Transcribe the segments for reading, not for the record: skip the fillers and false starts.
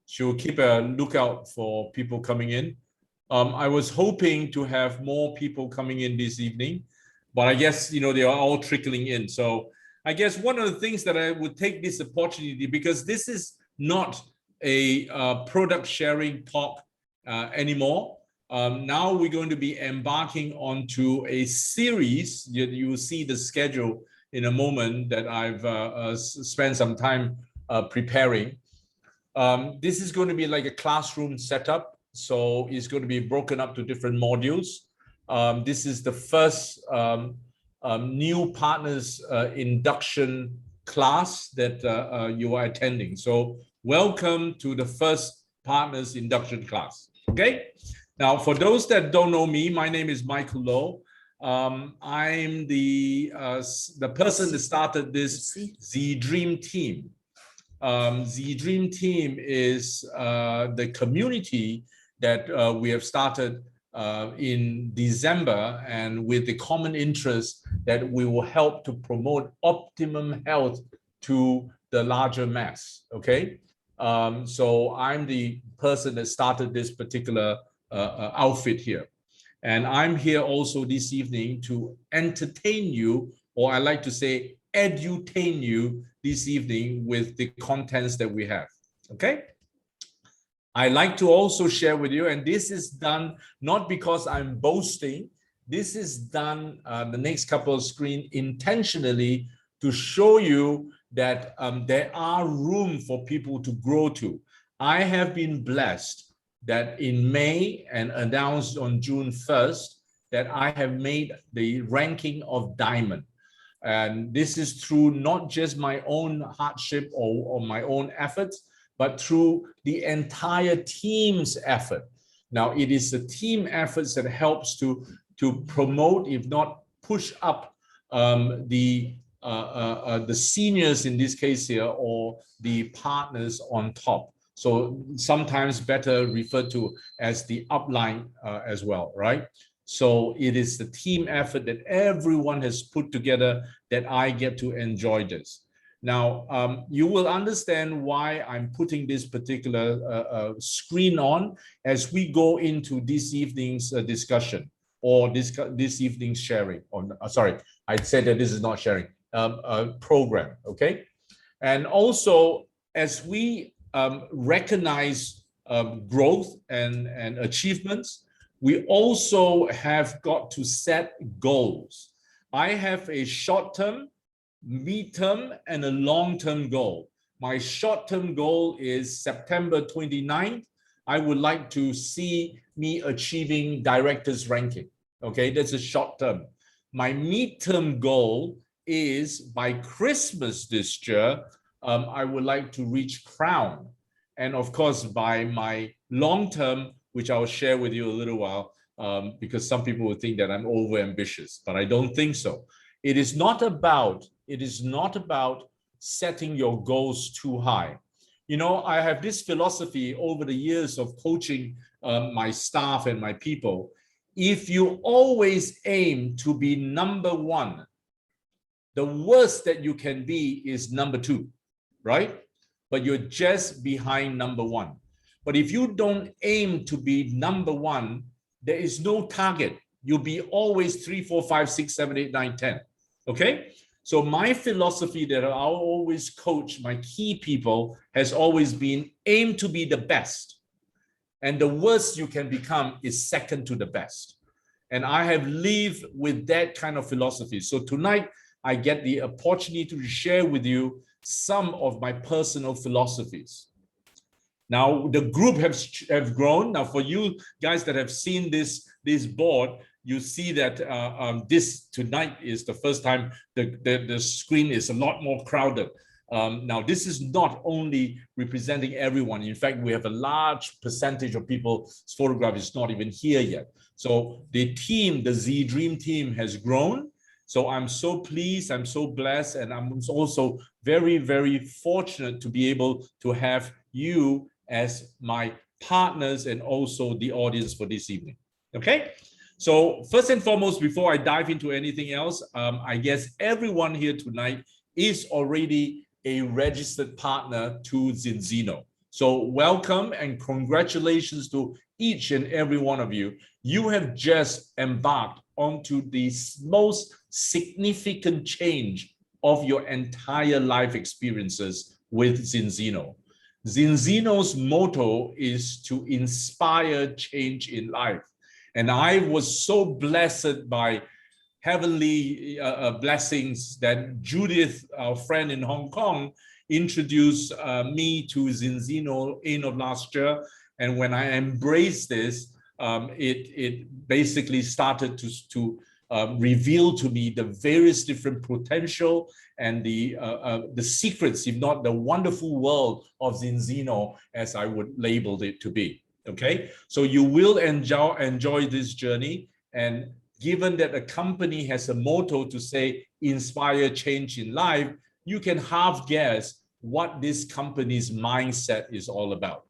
she'll keep a lookout for people coming in. I was hoping to have more people coming in this evening, but I guess, you know, they are all trickling in. So I guess one of the things that I would take this opportunity, because this is not a product sharing talk anymore. Now we're going to be embarking onto a series. You will see the schedule in a moment that I've spent some time preparing. This is going to be like a classroom setup. So it's going to be broken up to different modules. This is the first new partners induction class that you are attending. So welcome to the first partners induction class. Okay. Now, for those that don't know me, my name is Michael Low. I'm the person that started this Z Dream team. The Dream Team is the community that we have started in December, and with the common interest that we will help to promote optimum health to the larger mass. Okay, so I'm the person that started this particular outfit here, and I'm here also this evening to entertain you, or I like to say edutain you this evening with the contents that we have. Okay, I like to also share with you, and this is done not because I'm boasting. This is done the next couple of screens intentionally to show you that there are room for people to grow to. I have been blessed that in May and announced on June 1st that I have made the ranking of diamond. And this is through not just my own hardship or my own efforts, but through the entire team's effort. Now, it is the team efforts that helps to promote, if not push up the seniors in this case here, or the partners on top. So sometimes better referred to as the upline as well, right? So it is the team effort that everyone has put together that I get to enjoy this. Now, you will understand why I'm putting this particular screen on as we go into this evening's discussion, or this evening's sharing. Or sorry, I said that this is not sharing, program, okay? And also, as we recognize growth and achievements, we also have got to set goals. I have a short-term, mid-term, and a long-term goal. My short-term goal is September 29th. I would like to see me achieving director's ranking. Okay, that's a short-term. My mid-term goal is by Christmas this year, I would like to reach crown. And of course, by my long-term, which I'll share with you a little while, because some people will think that I'm over-ambitious, but I don't think so. It is not about setting your goals too high. You know, I have this philosophy over the years of coaching my staff and my people. If you always aim to be number one, the worst that you can be is number two, right? But you're just behind number one. But if you don't aim to be number one, there is no target. You'll be always 3, 4, 5, 6, 7, 8, 9, 10. Okay? So my philosophy that I'll always coach my key people has always been aim to be the best. And the worst you can become is second to the best. And I have lived with that kind of philosophy. So tonight, I get the opportunity to share with you some of my personal philosophies. Now, the group have grown. Now, for you guys that have seen this board, you see that this tonight is the first time the screen is a lot more crowded. Now, this is not only representing everyone. In fact, we have a large percentage of people's photograph is not even here yet. So the team, the Z Dream team, has grown. So I'm so pleased, I'm so blessed, and I'm also very, very fortunate to be able to have you as my partners and also the audience for this evening. Okay, so first and foremost, before I dive into anything else, I guess everyone here tonight is already a registered partner to Zinzino. So welcome and congratulations to each and every one of you. You have just embarked onto the most significant change of your entire life experiences with Zinzino. Zinzino's motto is to inspire change in life. And I was so blessed by heavenly blessings that Judith, our friend in Hong Kong, introduced me to Zinzino end of last year. And when I embraced this, it basically started to reveal to me the various different potential and the secrets, if not the wonderful world of Zinzino, as I would label it to be. Okay, so you will enjoy this journey. And given that a company has a motto to say inspire change in life, you can half guess what this company's mindset is all about.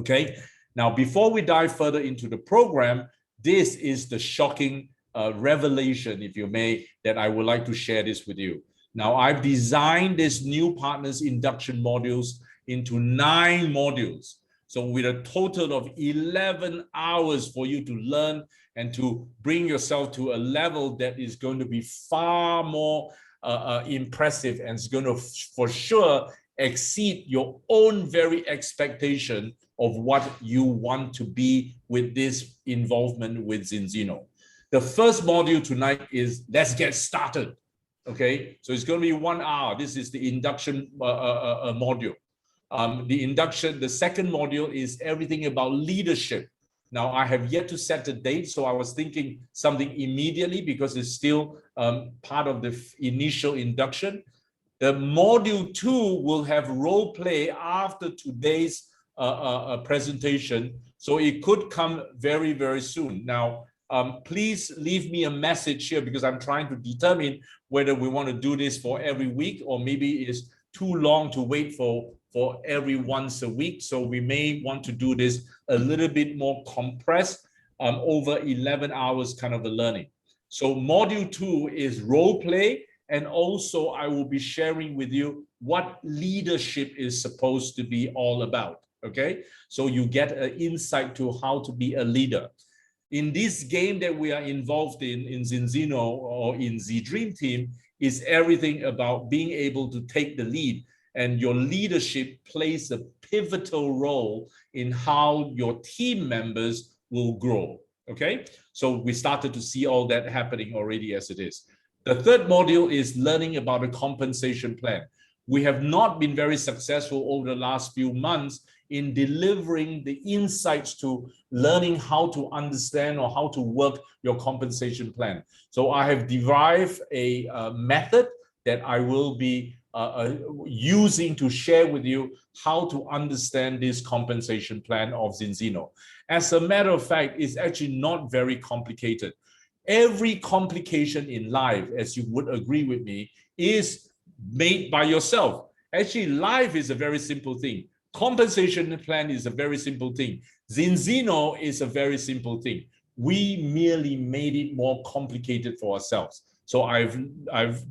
Okay, now before we dive further into the program, this is the shocking revelation, if you may, that I would like to share this with you. Now, I've designed this new partners induction modules into 9 modules. So with a total of 11 hours for you to learn and to bring yourself to a level that is going to be far more impressive and is going to for sure exceed your own very expectation of what you want to be with this involvement with Zinzino. The first module tonight is let's get started. Okay, so it's going to be 1 hour. This is the induction module. The second module is everything about leadership. Now, I have yet to set the date, so I was thinking something immediately because it's still part of the initial induction. The module 2 will have role play after today's presentation, so it could come very, very soon. Now, please leave me a message here because I'm trying to determine whether we want to do this for every week or maybe it's too long to wait for every once a week. So we may want to do this a little bit more compressed over 11 hours kind of a learning. So module 2 is role play. And also I will be sharing with you what leadership is supposed to be all about. Okay, so you get an insight to how to be a leader. In this game that we are involved in Zinzino or in Z Dream Team, is everything about being able to take the lead, and your leadership plays a pivotal role in how your team members will grow. Okay, so we started to see all that happening already as it is. The third module is learning about a compensation plan. We have not been very successful over the last few months in delivering the insights to learning how to understand or how to work your compensation plan. So I have derived a method that I will be using to share with you how to understand this compensation plan of Zinzino. As a matter of fact, it's actually not very complicated. Every complication in life, as you would agree with me, is made by yourself. Actually, life is a very simple thing. Compensation plan is a very simple thing. Zinzino is a very simple thing. We merely made it more complicated for ourselves. So I've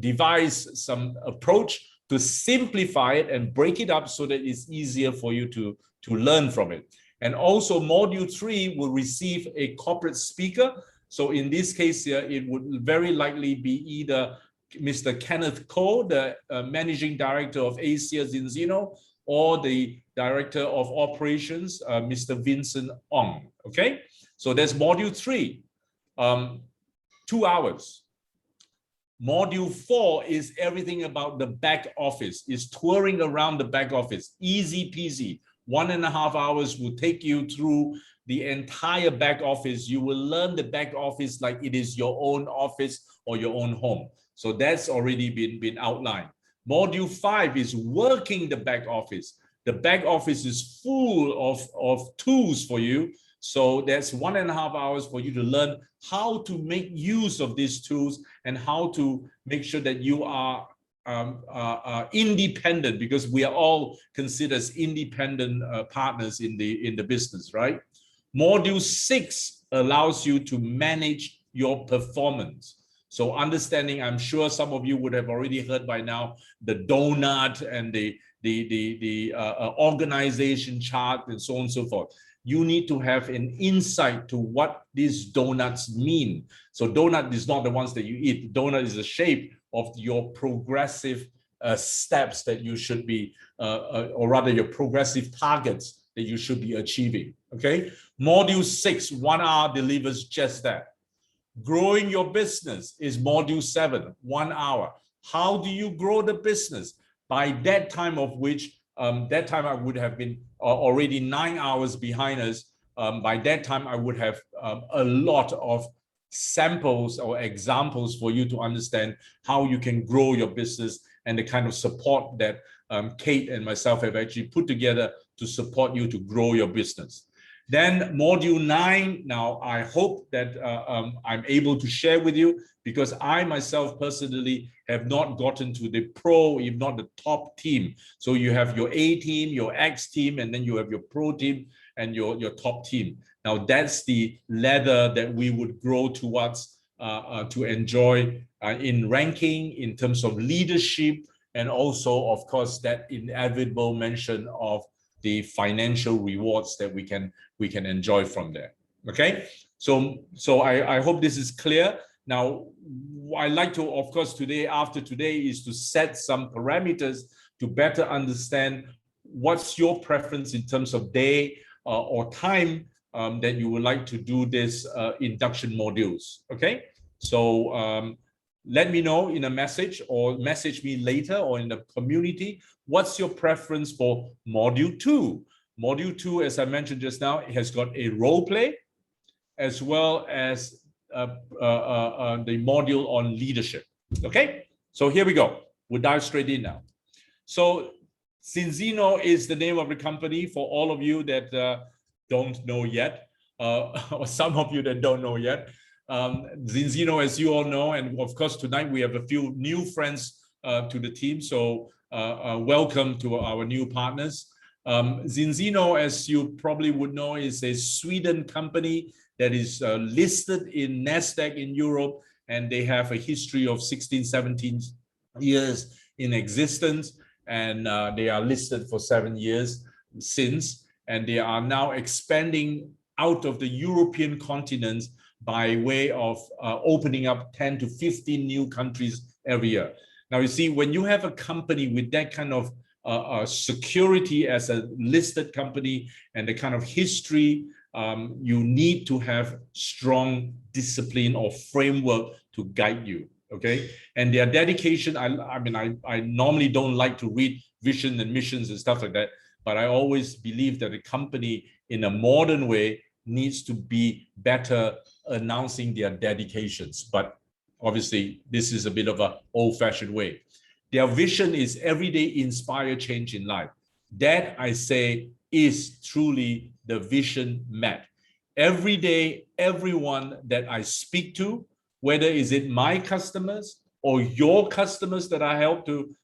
devised some approach to simplify it and break it up so that it's easier for you to learn from it. And also module 3 will receive a corporate speaker. So in this case here, it would very likely be either Mr. Kenneth Koh, the Managing Director of Asia Zinzino, or the Director of Operations, Mr. Vincent Ong. Okay, so that's module 3, 2 hours. Module 4 is everything about the back office, is touring around the back office, easy peasy. 1.5 hours will take you through the entire back office. You will learn the back office like it is your own office or your own home. So that's already been outlined. Module 5 is working the back office. The back office is full of tools for you. So that's 1.5 hours for you to learn how to make use of these tools and how to make sure that you are independent, because we are all considered as independent partners in the business, right? Module 6 allows you to manage your performance. So understanding, I'm sure some of you would have already heard by now, the donut and the organization chart and so on and so forth. You need to have an insight to what these donuts mean. So donut is not the ones that you eat. Donut is the shape of your progressive steps that you should be, or rather your progressive targets that you should be achieving, okay? Module 6, 1 hour delivers just that. Growing your business is module 7, 1 hour. How do you grow the business? By that time of which, that time I would have been already 9 hours behind us. By that time, I would have a lot of samples or examples for you to understand how you can grow your business and the kind of support that Kate and myself have actually put together to support you to grow your business. Then module 9, now I hope that I'm able to share with you, because I myself personally have not gotten to the pro, if not the top team. So you have your A team, your X team, and then you have your pro team and your top team. Now that's the ladder that we would grow towards to enjoy in ranking, in terms of leadership, and also, of course, that inevitable mention of the financial rewards that we can enjoy from there. Okay, so I hope this is clear. Now, I like to, of course, today, after today, is to set some parameters to better understand what's your preference in terms of day or time that you would like to do this induction modules. Okay, so let me know in a message, or message me later, or in the community, what's your preference for module 2. Module 2, as I mentioned just now, it has got a role play as well as the module on leadership. Okay, so here we go. We'll dive straight in now. So Zinzino is the name of the company for all of you that don't know yet, or some of you that don't know yet. Zinzino, as you all know, and of course tonight we have a few new friends to the team, so welcome to our new partners. Zinzino, as you probably would know, is a Sweden company that is listed in NASDAQ in Europe, and they have a history of 16, 17 years in existence, and they are listed for 7 years since, and they are now expanding out of the European continent by way of opening up 10 to 15 new countries every year. Now, you see, when you have a company with that kind of security as a listed company and the kind of history, you need to have strong discipline or framework to guide you, okay? And their dedication, I mean, I normally don't like to read vision and missions and stuff like that, but I always believe that a company in a modern way needs to be better announcing their dedications. But obviously, this is a bit of an old-fashioned way. Their vision is every day inspire change in life. That, I say, is truly the vision met. Every day, everyone that I speak to, whether is it my customers or your customers that I help to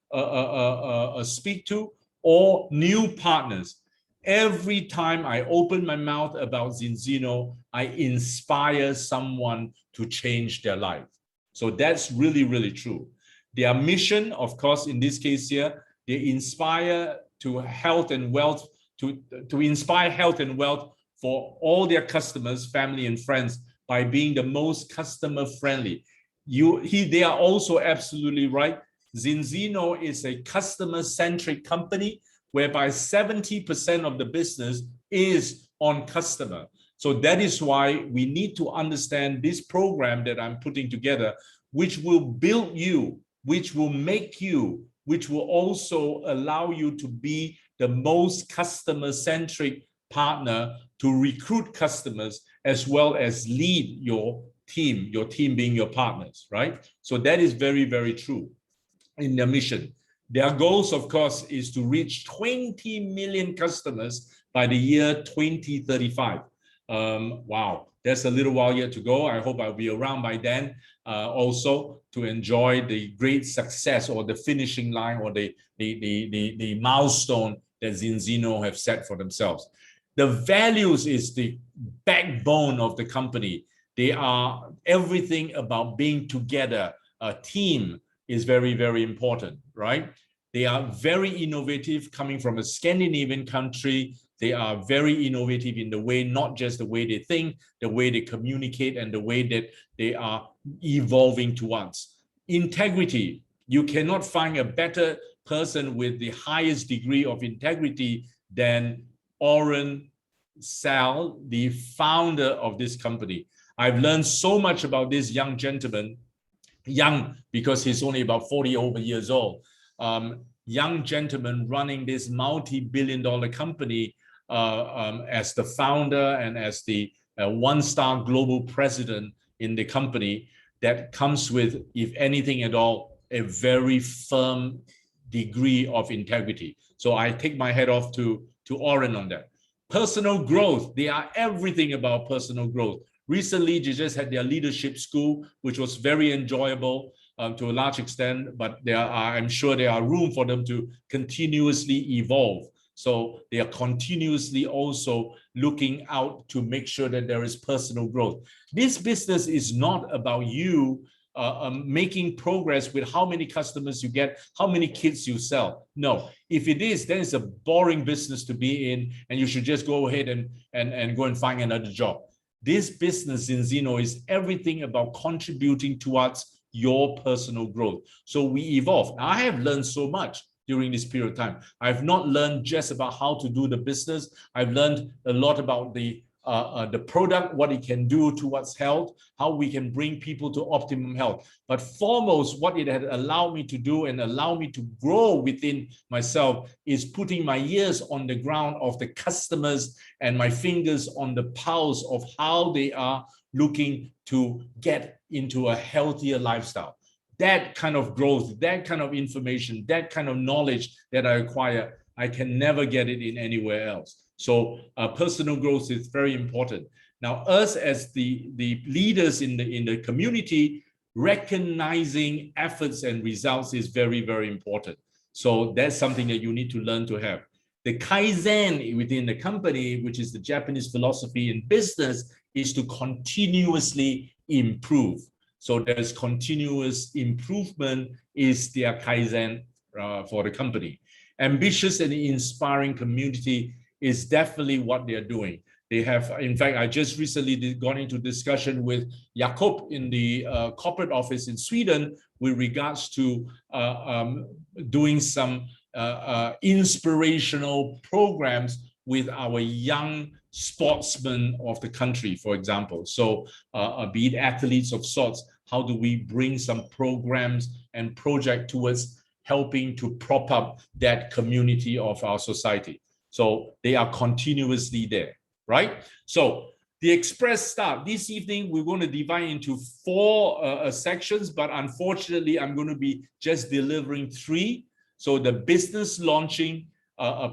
speak to, or new partners, every time I open my mouth about Zinzino, I inspire someone to change their life. So that's really, really true. Their mission, of course, in this case here, they inspire to health and wealth, to inspire health and wealth for all their customers, family, and friends by being the most customer friendly. They are also absolutely right. Zinzino is a customer-centric company whereby 70% of the business is on customer. So that is why we need to understand this program that I'm putting together, which will build you, which will make you, which will also allow you to be the most customer-centric partner to recruit customers as well as lead your team being your partners, right? So that is very, very true in their mission. Their goals, of course, is to reach 20 million customers by the year 2035. Wow, there's a little while yet to go. I hope I'll be around by then also to enjoy the great success or the finishing line or the milestone that Zinzino have set for themselves. The values is the backbone of the company. They are everything about being together. A team is very, very important, right? They are very innovative, coming from a Scandinavian country. They are very innovative in the way, not just the way they think, the way they communicate, and the way that they are evolving towards. Integrity. You cannot find a better person with the highest degree of integrity than Oren Sal, the founder of this company. I've learned so much about this young gentleman, young because he's only about 40 over years old. Young gentleman running this multi-billion-dollar company as the founder and as the one-star global president in the company, that comes with, if anything at all, a very firm degree of integrity. So I take my hat off to Oren on that. Personal growth. They are everything about personal growth. Recently, they just had their leadership school, which was very enjoyable to a large extent, but I'm sure there are room for them to continuously evolve. So they are continuously also looking out to make sure that there is personal growth. This business is not about you making progress with how many customers you get, how many kits you sell. No, if it is, then it's a boring business to be in, and you should just go ahead and go and find another job. This business in Zeno is everything about contributing towards your personal growth. So we evolve. Now, I have learned so much during this period of time. I've not learned just about how to do the business. I've learned a lot about the product, what it can do towards health, how we can bring people to optimum health. But foremost, what it had allowed me to do and allow me to grow within myself is putting my ears on the ground of the customers and my fingers on the pulse of how they are looking to get into a healthier lifestyle. That kind of growth, that kind of information, that kind of knowledge that I acquire, I can never get it in anywhere else. So personal growth is very important. Now, us as the leaders in the community, recognizing efforts and results is very, very important. So that's something that you need to learn to have. The Kaizen within the company, which is the Japanese philosophy in business, is to continuously improve. So there's continuous improvement is their Kaizen for the company. Ambitious and inspiring community is definitely what they're doing. They have, in fact, I just recently gone into discussion with Jakob in the corporate office in Sweden with regards to doing some inspirational programs with our young sportsmen of the country, for example. So be it athletes of sorts, how do we bring some programs and project towards helping to prop up that community of our society? So they are continuously there, right? So the express start, this evening, we're going to divide into 4 sections, but unfortunately, I'm going to be just delivering 3. So the business launching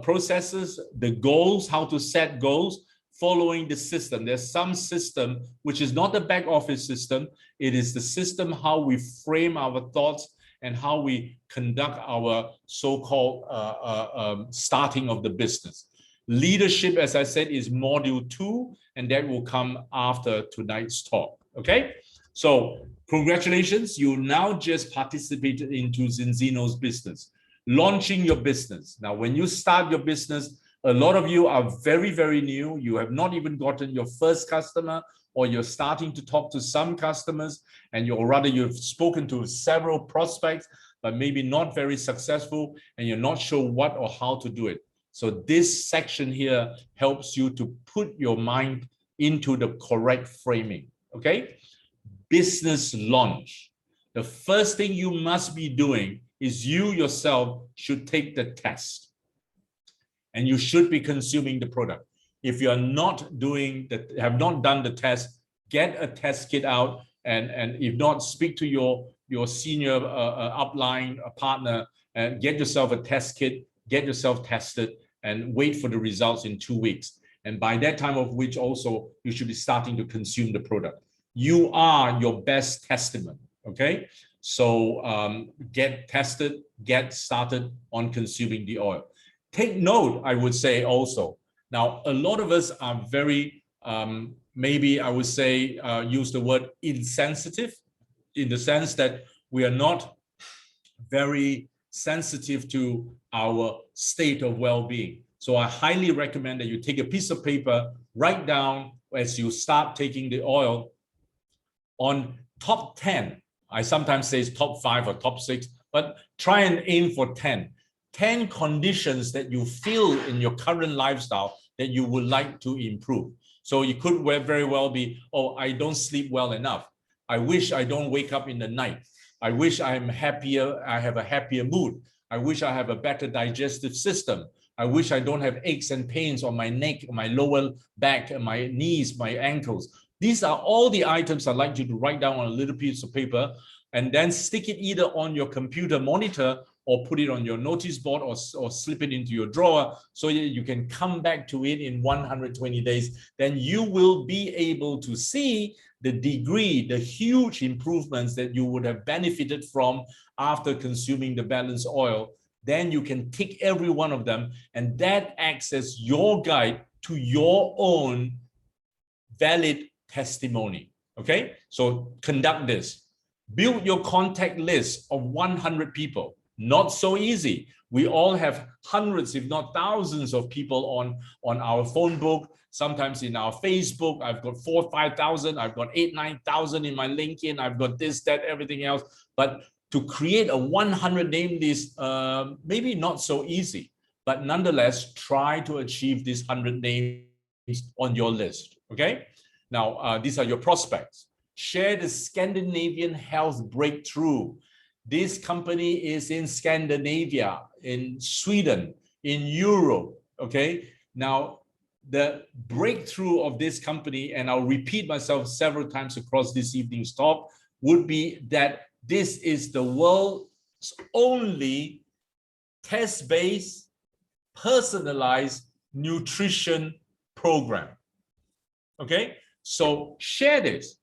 processes, the goals, how to set goals, following the system. There's some system, which is not the back office system. It is the system, how we frame our thoughts and how we conduct our so-called starting of the business. Leadership, as I said, is module 2, and that will come after tonight's talk, okay? So congratulations, you now just participated into Zinzino's business, launching your business. Now, when you start your business, a lot of you are very, very new. You have not even gotten your first customer, or you're starting to talk to some customers, and you've spoken to several prospects, but maybe not very successful, and you're not sure what or how to do it. So this section here helps you to put your mind into the correct framing, okay? Business launch. The first thing you must be doing is you yourself should take the test, and you should be consuming the product. If you are not doing that, have not done the test, get a test kit out, and if not, speak to your senior upline partner and get yourself a test kit, get yourself tested, and wait for the results in 2 weeks. And by that time of which also you should be starting to consume the product. You are your best testament, okay? So get tested, get started on consuming the oil. Take note, I would say also. Now, a lot of us are very maybe I would say use the word insensitive, in the sense that we are not very sensitive to our state of well-being. So I highly recommend that you take a piece of paper, write down as you start taking the oil on top 10. I sometimes say it's top 5 or top 6, but try and aim for 10. 10 conditions that you feel in your current lifestyle that you would like to improve. So it could very well be, oh, I don't sleep well enough. I wish I don't wake up in the night. I wish I'm happier, I have a happier mood. I wish I have a better digestive system. I wish I don't have aches and pains on my neck, my lower back, and my knees, my ankles. These are all the items I'd like you to write down on a little piece of paper and then stick it either on your computer monitor or put it on your notice board or slip it into your drawer so that you can come back to it in 120 days. Then you will be able to see the degree, the huge improvements that you would have benefited from after consuming the balanced oil. Then you can tick every one of them, and that acts as your guide to your own valid testimony. Okay, so conduct this. Build your contact list of 100 people. Not so easy. We all have hundreds, if not thousands of people on our phone book, sometimes in our Facebook. I've got 4,000 or 5,000. I've got 8,000, 9,000 in my LinkedIn. I've got this, that, everything else. But to create a 100 name list, maybe not so easy, but nonetheless, try to achieve this 100 names on your list. Okay. Now, these are your prospects. Share the Scandinavian health breakthrough. This company is in Scandinavia, in Sweden, in Europe, okay? Now, the breakthrough of this company, and I'll repeat myself several times across this evening's talk, would be that this is the world's only test-based, personalized nutrition program, okay? So share this.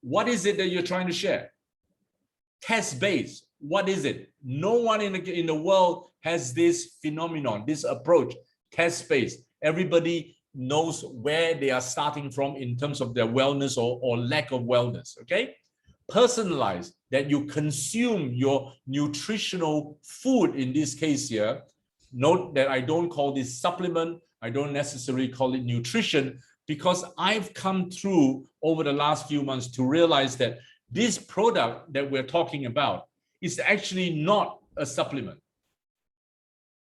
What is it that you're trying to share? Test-based. What is it? No one in the world has this phenomenon, this approach, test-based. Everybody knows where they are starting from in terms of their wellness or lack of wellness, okay? Personalized, that you consume your nutritional food, in this case here. Note that I don't call this supplement. I don't necessarily call it nutrition, because I've come through over the last few months to realize that this product that we're talking about is actually not a supplement.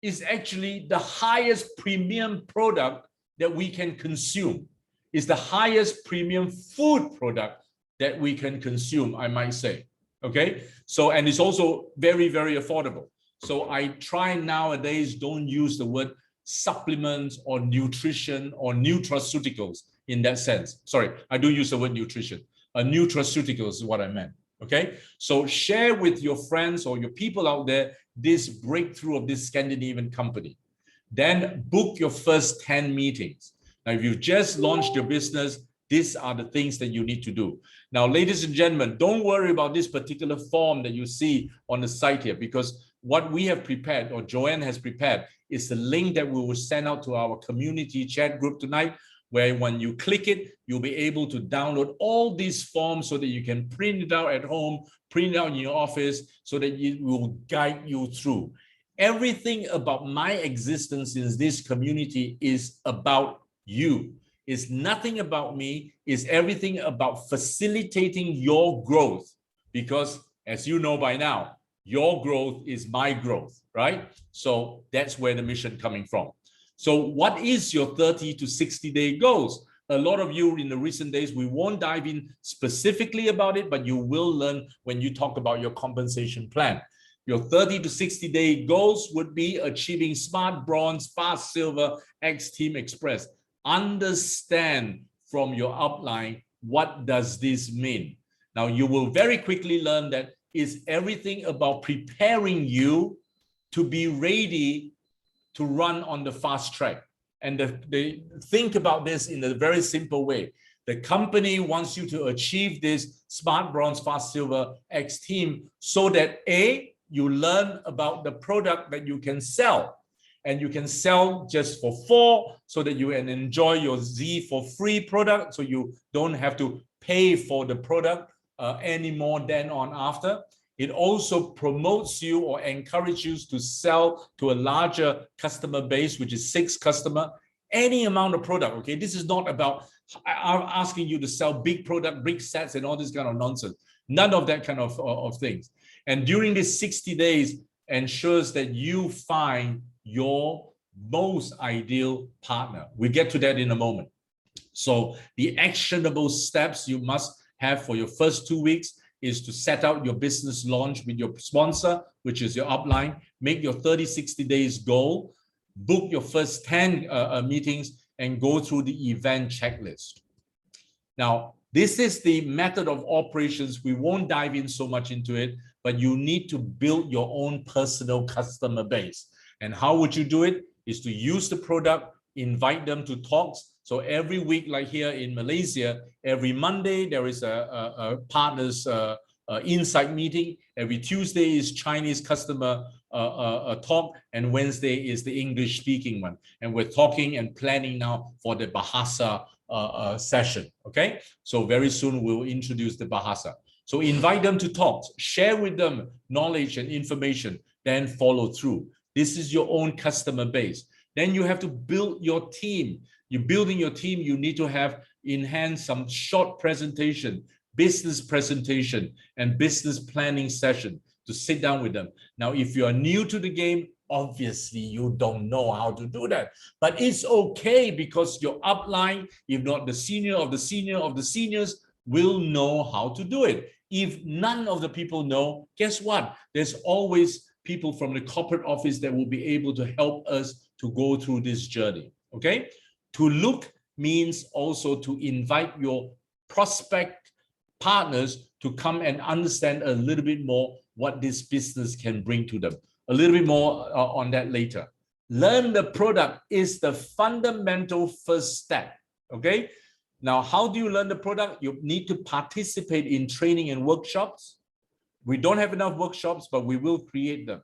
It's actually the highest premium product that we can consume. It's the highest premium food product that we can consume, I might say. Okay, so, and it's also very, very affordable. So I try nowadays don't use the word supplements or nutrition or nutraceuticals in that sense. Sorry, I do use the word nutrition. Nutraceuticals is what I meant. Okay, so share with your friends or your people out there this breakthrough of this Scandinavian company. Then book your first 10 meetings. Now, if you've just launched your business, these are the things that you need to do. Now, ladies and gentlemen, don't worry about this particular form that you see on the site here, because what we have prepared, or Joanne has prepared, is the link that we will send out to our community chat group tonight, where when you click it, you'll be able to download all these forms so that you can print it out at home, print it out in your office, so that it will guide you through. Everything about my existence in this community is about you. It's nothing about me. It's everything about facilitating your growth, because as you know by now, your growth is my growth, right? So that's where the mission coming from. So what is your 30 to 60-day goals? A lot of you in the recent days, we won't dive in specifically about it, but you will learn when you talk about your compensation plan. Your 30 to 60-day goals would be achieving Smart Bronze, Fast Silver, X Team Express. Understand from your outline, what does this mean? Now, you will very quickly learn that it's everything about preparing you to be ready to run on the fast track. And they think about this in a very simple way. The company wants you to achieve this Smart Bronze, Fast Silver, X Team, so that A, you learn about the product that you can sell. and you can sell just for 4 so that you can enjoy your Z for free product, so you don't have to pay for the product anymore then on after. It also promotes you or encourages you to sell to a larger customer base, which is 6 customer, any amount of product. Okay, this is not about asking you to sell big product, big sets and all this kind of nonsense. None of that kind of things. And during these 60 days ensures that you find your most ideal partner. We get to that in a moment. So the actionable steps you must have for your first 2 weeks is to set out your business launch with your sponsor, which is your upline, make your 30-60 days goal, book your first 10 meetings, and go through the event checklist. Now, this is the method of operations. We won't dive in so much into it, but you need to build your own personal customer base. And how would you do it? Is to use the product, invite them to talks. So every week, like here in Malaysia, every Monday, there is a partners insight meeting. Every Tuesday is Chinese customer talk, and Wednesday is the English speaking one. And we're talking and planning now for the Bahasa session, okay? So very soon we'll introduce the Bahasa. So invite them to talks, share with them knowledge and information, then follow through. This is your own customer base. Then you have to build your team. You're building your team, you need to have in hand some short presentation, business presentation, and business planning session to sit down with them. Now, if you are new to the game, obviously you don't know how to do that, but it's okay because your upline, if not the senior of the senior of the seniors, will know how to do it. If none of the people know, guess what? There's always people from the corporate office that will be able to help us to go through this journey, okay? To look means also to invite your prospect partners to come and understand a little bit more what this business can bring to them. A little bit more on that later. Learn the product is the fundamental first step, okay? Now, how do you learn the product? You need to participate in training and workshops. We don't have enough workshops, but we will create them.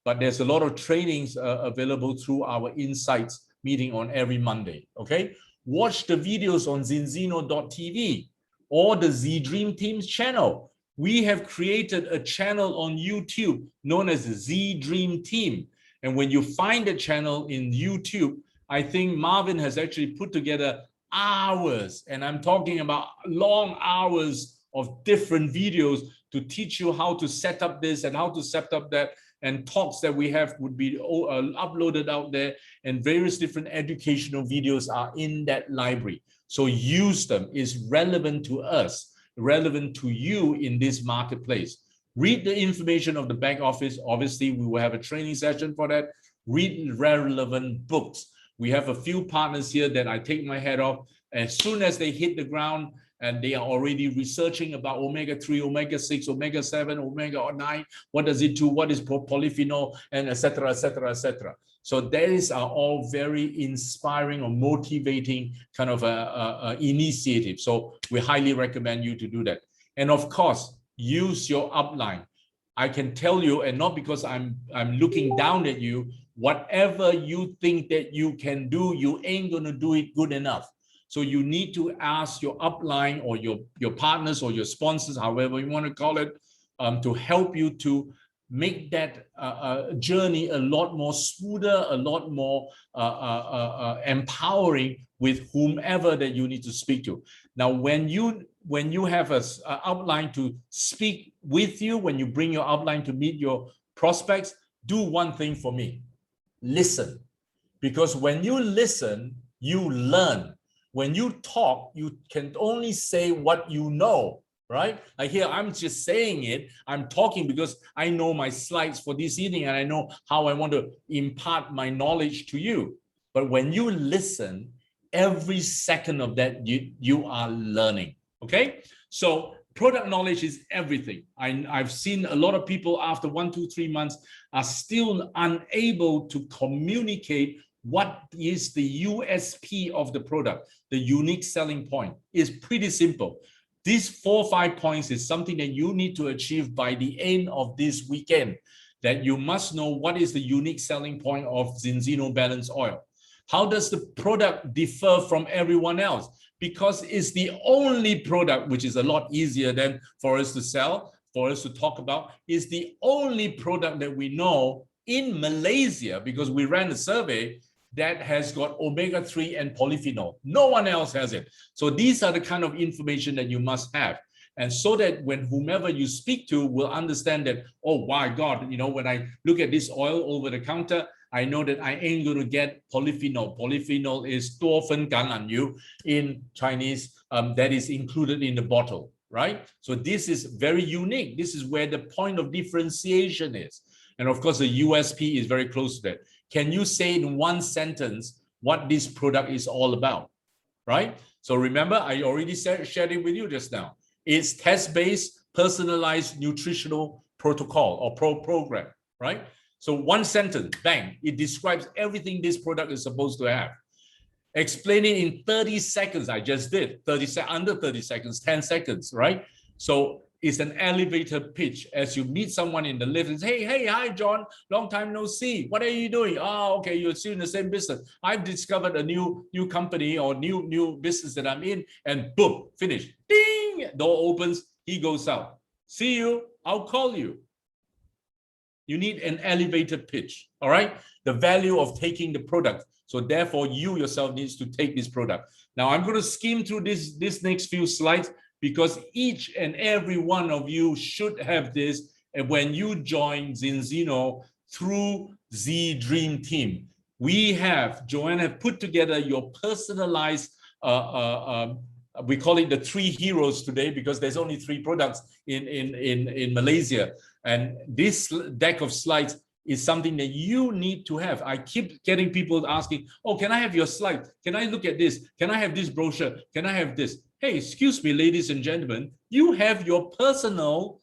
But there's a lot of trainings available through our Insights meeting on every Monday, okay? Watch the videos on zinzino.tv or the Z Dream Team's channel. We have created a channel on YouTube known as the Z Dream Team. And when you find the channel in YouTube, I think Marvin has actually put together hours, and I'm talking about long hours of different videos to teach you how to set up this and how to set up that, and talks that we have would be uploaded out there, and various different educational videos are in that library. So use them. It's relevant to us, relevant to you in this marketplace. Read the information of the back office. Obviously, we will have a training session for that. Read relevant books. We have a few partners here that I take my hat off. As soon as they hit the ground, and they are already researching about omega-3, omega-6, omega-7, omega-9, what does it do, what is polyphenol, and etc., etc., etc. So these are all very inspiring or motivating kind of initiative. So we highly recommend you to do that. And of course, use your upline. I can tell you, and not because I'm looking down at you, whatever you think that you can do, you ain't gonna do it good enough. So you need to ask your upline or your partners or your sponsors, however you want to call it, to help you to make that journey a lot more smoother, a lot more empowering with whomever that you need to speak to. Now, when you have an upline to speak with you, when you bring your upline to meet your prospects, do one thing for me: listen. Because when you listen, you learn. When you talk, you can only say what you know, right? Like here, I'm just saying it. I'm talking because I know my slides for this evening and I know how I want to impart my knowledge to you. But when you listen, every second of that, you are learning, okay? So product knowledge is everything. I've seen a lot of people after 1, 2, 3 months are still unable to communicate what is the USP of the product, the unique selling point. Is pretty simple. These 4 or 5 points is something that you need to achieve by the end of this weekend. that you must know what is the unique selling point of Zinzino Balance Oil. How does the product differ from everyone else? Because it's the only product, which is a lot easier than for us to sell, for us to talk about, is the only product that we know in Malaysia, because we ran a survey, that has got omega-3 and polyphenol. No one else has it. So these are the kind of information that you must have. And so that when whomever you speak to will understand that, oh my God, you know, when I look at this oil over the counter, I know that I ain't going to get polyphenol. Polyphenol is 多酚橄榄油 in Chinese, that is included in the bottle, right? So this is very unique. This is where the point of differentiation is. And of course, the USP is very close to that. Can you say in one sentence what this product is all about, right? So remember, I already shared it with you just now. It's test-based, personalized nutritional protocol or program, right? So one sentence, bang, it describes everything this product is supposed to have. Explain it in 30 seconds. I just did under 30 seconds, 10 seconds, right? So it's an elevator pitch as you meet someone in the lift and say, hey, hi, John, long time no see. What are you doing? Oh, okay, you're still in the same business. I've discovered a new company or new business that I'm in, and boom, finish. Ding, door opens, he goes out. See you, I'll call you. You need an elevator pitch, all right? The value of taking the product. So therefore, you yourself needs to take this product. Now, I'm going to skim through this next few slides, because each and every one of you should have this when you join Zinzino through Z Dream Team. We have, Joanne have put together your personalized, we call it the 3 heroes today, because there's only 3 products in Malaysia. And this deck of slides is something that you need to have. I keep getting people asking, oh, can I have your slide? Can I look at this? Can I have this brochure? Can I have this? Hey, excuse me, ladies and gentlemen, you have your personal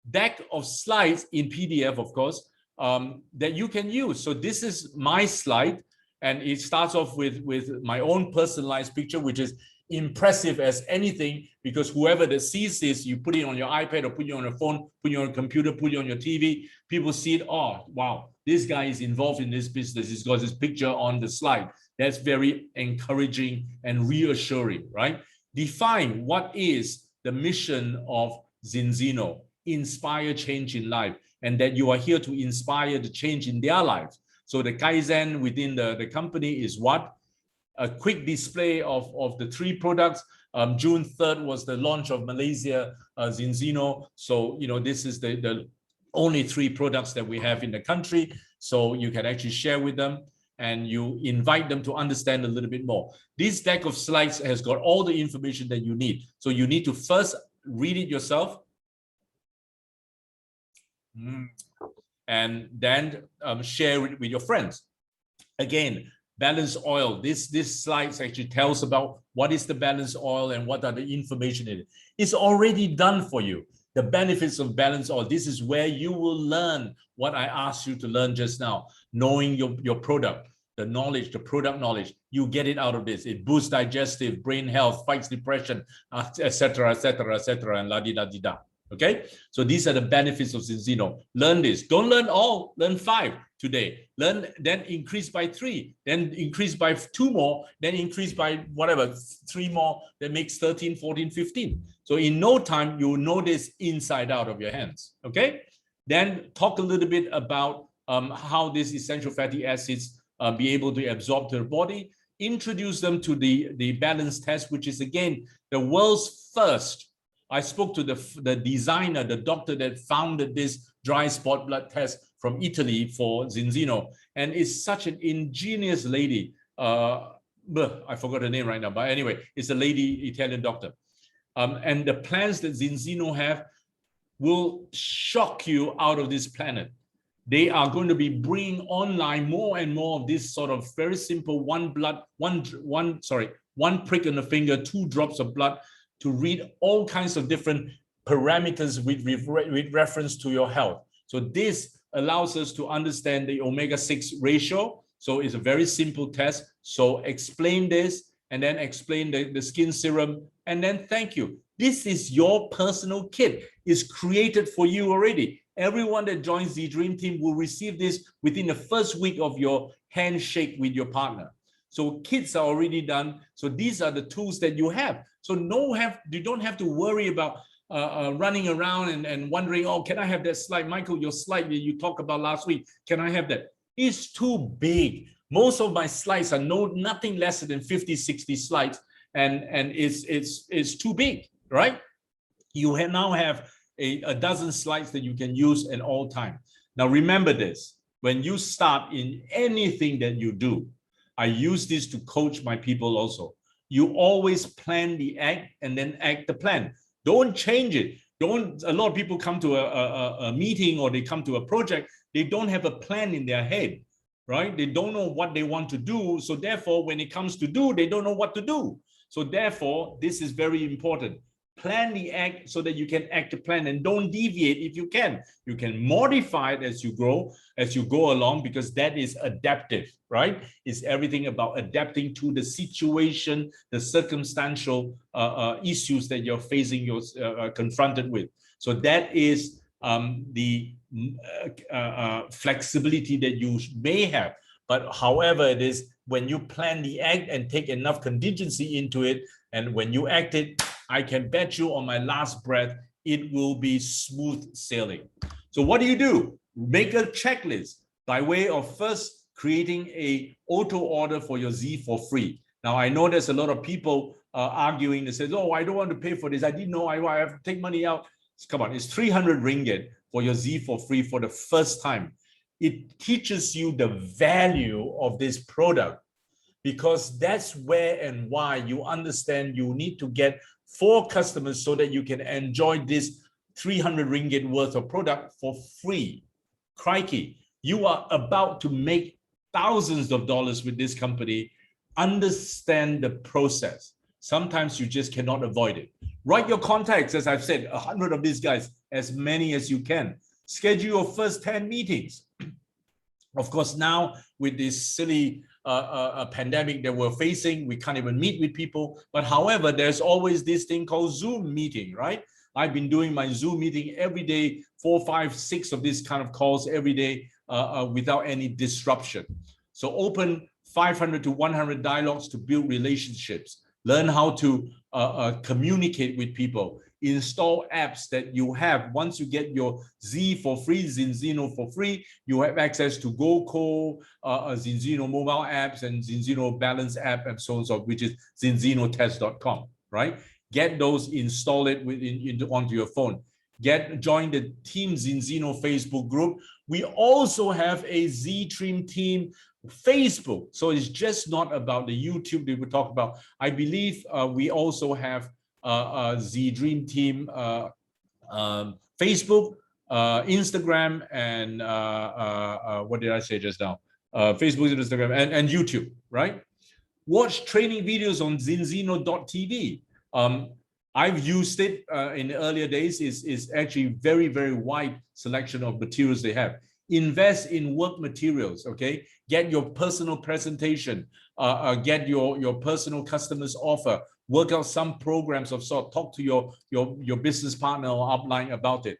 deck of slides in PDF, of course, that you can use. So this is my slide, and it starts off with my own personalized picture, which is impressive as anything, because whoever that sees this, you put it on your iPad or put it on your phone, put it on your computer, put it on your TV, people see it, oh, wow, this guy is involved in this business. He's got his picture on the slide. That's very encouraging and reassuring, right? Define what is the mission of Zinzino, inspire change in life, and that you are here to inspire the change in their lives. So the Kaizen within the company is what? A quick display of the 3 products. June 3rd was the launch of Malaysia Zinzino. So, you know, this is the only 3 products that we have in the country. So you can actually share with them, and you invite them to understand a little bit more. This deck of slides has got all the information that you need. So you need to first read it yourself, and then share it with your friends. Again, balanced oil. This slide actually tells about what is the balanced oil and what are the information in it. It's already done for you. The benefits of balanced oil. This is where you will learn what I asked you to learn just now. Knowing your product, the knowledge, the product knowledge, you get it out of this. It boosts digestive, brain health, fights depression, etc., etc., etc., and la-di-da-di-da. Okay, so these are the benefits of Zinzino. Learn this. Don't learn all. Learn 5 today. Learn, then increase by 3. Then increase by 2 more. Then increase by whatever 3 more. That makes 13, 14, 15. So in no time, you will know this inside out of your hands. Okay. Then talk a little bit about how these essential fatty acids be able to absorb to the body. Introduce them to the balance test, which is again the world's first. I spoke to the designer, the doctor that founded this dry spot blood test from Italy for Zinzino, and it's such an ingenious lady. I forgot her name right now, but anyway, it's a lady Italian doctor. And the plans that Zinzino have will shock you out of this planet. They are going to be bringing online more and more of this sort of very simple one prick in the finger, 2 drops of blood to read all kinds of different parameters with reference to your health. So this allows us to understand the omega-6 ratio. So it's a very simple test. So explain this, and then explain the skin serum, and then thank you. This is your personal kit. It's created for you already. Everyone that joins the Dream Team will receive this within the first week of your handshake with your partner. So kits are already done. So these are the tools that you have. So you don't have to worry about running around and wondering, oh, can I have that slide? Michael, your slide that you talked about last week, can I have that? It's too big. Most of my slides are nothing less than 50, 60 slides, and it's too big, right? You now have a dozen slides that you can use at all time. Now, remember this, when you start in anything that you do, I use this to coach my people also. You always plan the act and then act the plan. Don't change it. A lot of people come to a meeting or they come to a project, they don't have a plan in their head, right? They don't know what they want to do. So therefore, when it comes to do, they don't know what to do. So therefore, this is very important. Plan the act so that you can act the plan and don't deviate if you can. You can modify it as you grow, as you go along, because that is adaptive, right? It's everything about adapting to the situation, the circumstantial issues that you're facing, you're confronted with. So that is the flexibility that you may have. But however it is, when you plan the act and take enough contingency into it, and when you act it, I can bet you on my last breath, it will be smooth sailing. So what do? Make a checklist by way of first creating a auto order for your Z for free. Now, I know there's a lot of people arguing that says, oh, I don't want to pay for this. I didn't know I have to take money out. Come on, it's 300 ringgit for your Z for free for the first time. It teaches you the value of this product, because that's where and why you understand you need to get 4 customers so that you can enjoy this 300 ringgit worth of product for free. Crikey, you are about to make thousands of dollars with this company. Understand the process. Sometimes you just cannot avoid it. Write your contacts, as I've said, 100 of these guys, as many as you can. Schedule your first 10 meetings. Of course, now with this silly pandemic that we're facing, we can't even meet with people. But however, there's always this thing called Zoom meeting, right? I've been doing my Zoom meeting every day, 4, 5, 6 of these kind of calls every day without any disruption. So open 500 to 100 dialogues to build relationships. Learn how to communicate with people. Install apps that you have. Once you get your Z for free, Zinzino for free, you have access to GoCo, Zinzino mobile apps, and Zinzino balance app, and so on, so which is zinzinotest.com, right? Get those, install it onto your phone. Join the Team Zinzino Facebook group. We also have a Z-Dream Team Facebook. So it's just not about the YouTube that we talk about. I believe we also have Z Dream Team Facebook, Instagram, and what did I say just now? Facebook, Instagram, and YouTube, right? Watch training videos on zinzino.tv. I've used it in the earlier days. Is actually very, very wide selection of materials they have. Invest in work materials, okay? Get your personal presentation, get your personal customers offer, work out some programs of sort, talk to your business partner or upline about it.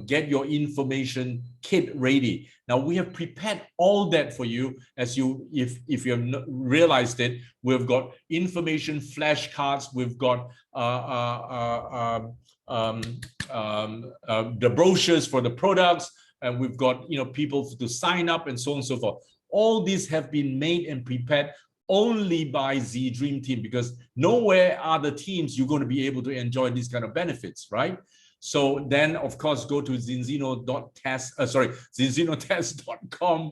Get your information kit ready. Now we have prepared all that for you. As if you have realized it, we've got information flashcards, we've got the brochures for the products, and we've got people to sign up and so on and so forth. All these have been made and prepared only by Z Dream Team, because nowhere other teams you're going to be able to enjoy these kind of benefits, right? So then, of course, go to zinzinotest.com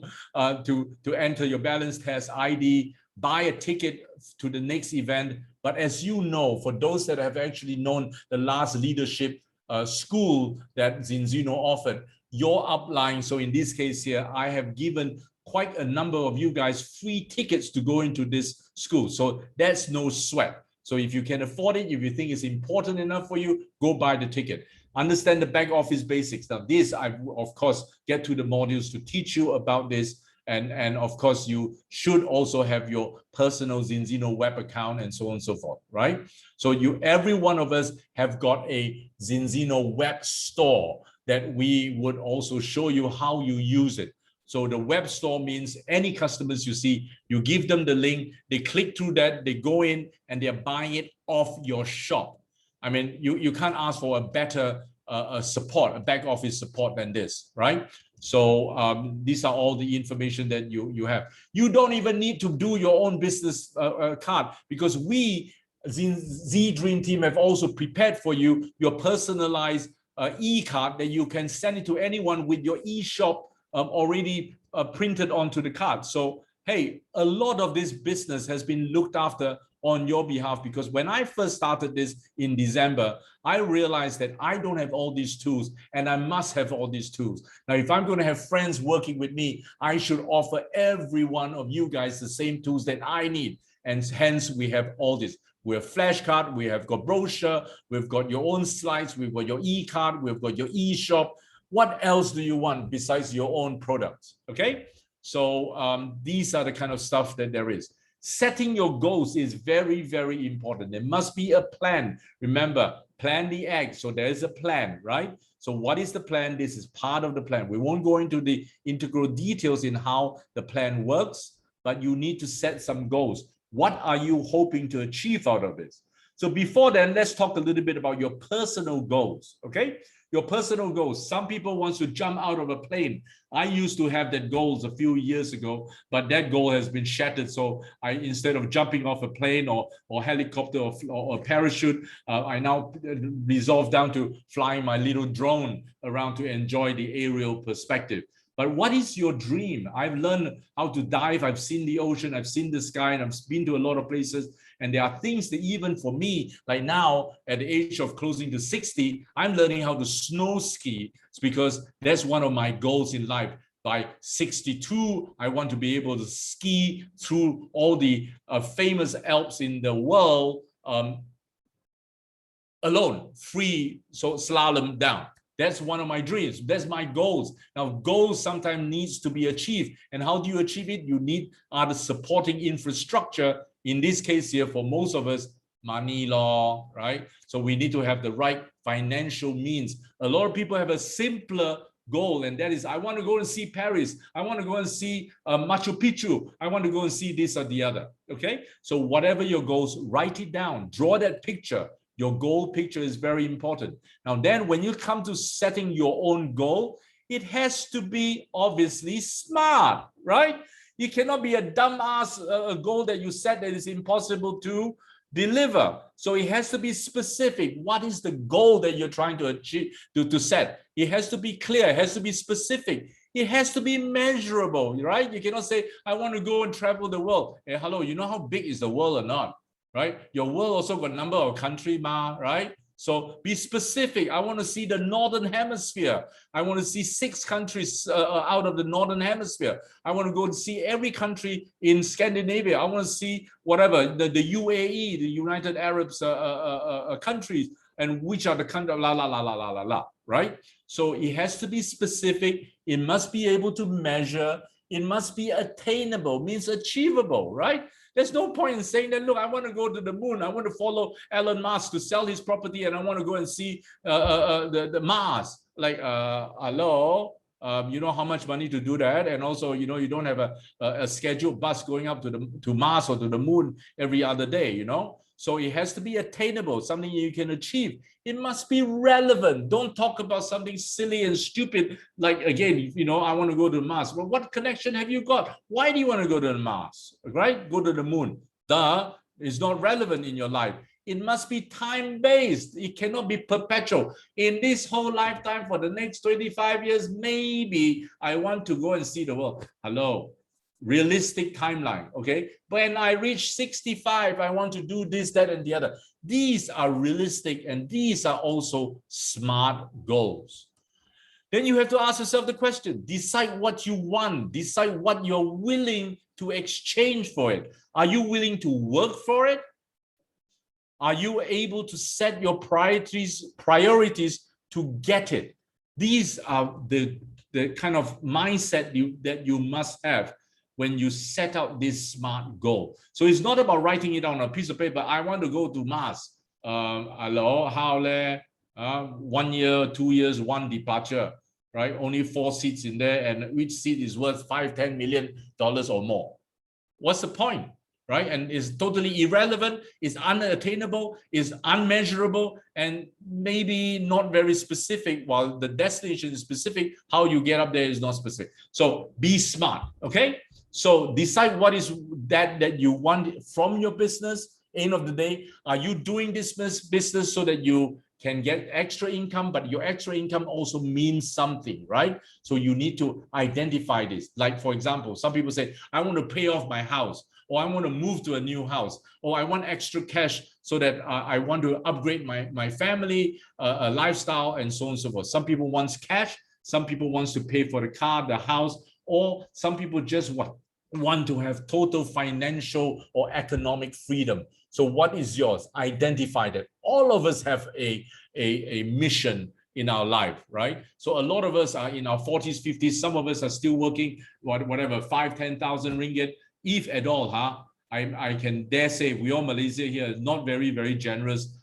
to enter your balance test ID, buy a ticket to the next event. But as you know, for those that have actually known the last leadership school that Zinzino offered, your upline, so in this case here, I have given quite a number of you guys free tickets to go into this school. So that's no sweat. So if you can afford it, if you think it's important enough for you, go buy the ticket. Understand the back office basics. Now this, I of course get to the modules to teach you about this. And of course, you should also have your personal Zinzino web account and so on and so forth, right? So every one of us have got a Zinzino web store. that we would also show you how you use it. So the web store means any customers you see, you give them the link, they click through that, they go in and they're buying it off your shop. I mean, you can't ask for a better support, a back office support than this, right? So these are all the information that you have. You don't even need to do your own business card, because we, Z Dream Team, have also prepared for you your personalized e-card that you can send it to anyone with your e-shop already printed onto the card. So, hey, a lot of this business has been looked after on your behalf, because when I first started this in December, I realized that I don't have all these tools and I must have all these tools. Now, if I'm going to have friends working with me, I should offer every one of you guys the same tools that I need. And hence we have all this. We have flashcard, we have got brochure, we've got your own slides, we've got your e-card, we've got your e-shop. What else do you want besides your own products? Okay, so these are the kind of stuff that there is. Setting your goals is very, very important. There must be a plan. Remember, plan the act. So there is a plan, right? So what is the plan? This is part of the plan. We won't go into the integral details in how the plan works, but you need to set some goals. What are you hoping to achieve out of this? So before then, let's talk a little bit about your personal goals, okay? Your personal goals. Some people want to jump out of a plane. I used to have that goals a few years ago, but that goal has been shattered. So I, instead of jumping off a plane or helicopter or parachute, I now resolve down to flying my little drone around to enjoy the aerial perspective. But what is your dream? I've learned how to dive. I've seen the ocean. I've seen the sky, and I've been to a lot of places. And there are things that even for me, like now at the age of closing to 60, I'm learning how to snow ski. It's because that's one of my goals in life. By 62, I want to be able to ski through all the famous Alps in the world alone, free, so slalom down. That's one of my dreams. That's my goals. Now, goals sometimes needs to be achieved. And how do you achieve it? You need the supporting infrastructure. In this case here, for most of us, money law, right? So we need to have the right financial means. A lot of people have a simpler goal, and that is, I want to go and see Paris. I want to go and see Machu Picchu. I want to go and see this or the other, okay? So whatever your goals, write it down. Draw that picture. Your goal picture is very important. Now, then when you come to setting your own goal, it has to be obviously smart, right? It cannot be a dumbass goal that you set that is impossible to deliver. So it has to be specific. What is the goal that you're trying to achieve, to set? It has to be clear. It has to be specific. It has to be measurable, right? You cannot say, I want to go and travel the world. Hey, hello, you know how big is the world or not? Right? Your world also got a number of countries, right? So be specific. I want to see the Northern Hemisphere. I want to see 6 countries out of the Northern Hemisphere. I want to go and see every country in Scandinavia. I want to see whatever, the UAE, the United Arab countries, and which are the countries, right? So it has to be specific. It must be able to measure. It must be attainable, means achievable, right? There's no point in saying that, look, I want to go to the moon. I want to follow Elon Musk to sell his property, and I want to go and see the Mars. Like, hello, you know how much money to do that? And also, you know, you don't have a scheduled bus going up to Mars or to the moon every other day, you know? So it has to be attainable, something you can achieve. It must be relevant. Don't talk about something silly and stupid. Like, again, you know, I want to go to Mars. Well, what connection have you got? Why do you want to go to the Mars, right? Go to the moon. Duh, it's not relevant in your life. It must be time-based. It cannot be perpetual. In this whole lifetime, for the next 25 years, maybe I want to go and see the world. Hello. Realistic timeline, okay? When I reach 65, I want to do this, that, and the other. These are realistic, and these are also smart goals. Then you have to ask yourself the question, decide what you want, decide what you're willing to exchange for it. Are you willing to work for it? Are you able to set your priorities to get it? These are the kind of mindset that you must have when you set out this smart goal. So it's not about writing it on a piece of paper. I want to go to Mars. Hello, how le? 1 year, 2 years, one departure, right? Only 4 seats in there, and each seat is worth $5-10 million or more. What's the point, right? And it's totally irrelevant, it's unattainable, it's unmeasurable, and maybe not very specific. While the destination is specific, how you get up there is not specific. So be smart, okay? So decide what is that you want from your business. End of the day, are you doing this business so that you can get extra income, but your extra income also means something, right? So you need to identify this. Like, for example, some people say, I want to pay off my house, or I want to move to a new house, or I want extra cash so that I want to upgrade my family lifestyle, and so on and so forth. Some people want cash, some people want to pay for the car, the house, or some people just want to have total financial or economic freedom. So what is yours? Identify that. All of us have a mission in our life, right? So a lot of us are in our 40s, 50s. Some of us are still working, whatever, 5,000, 10,000 ringgit, if at all, huh? I can dare say we all Malaysia here is not very, very generous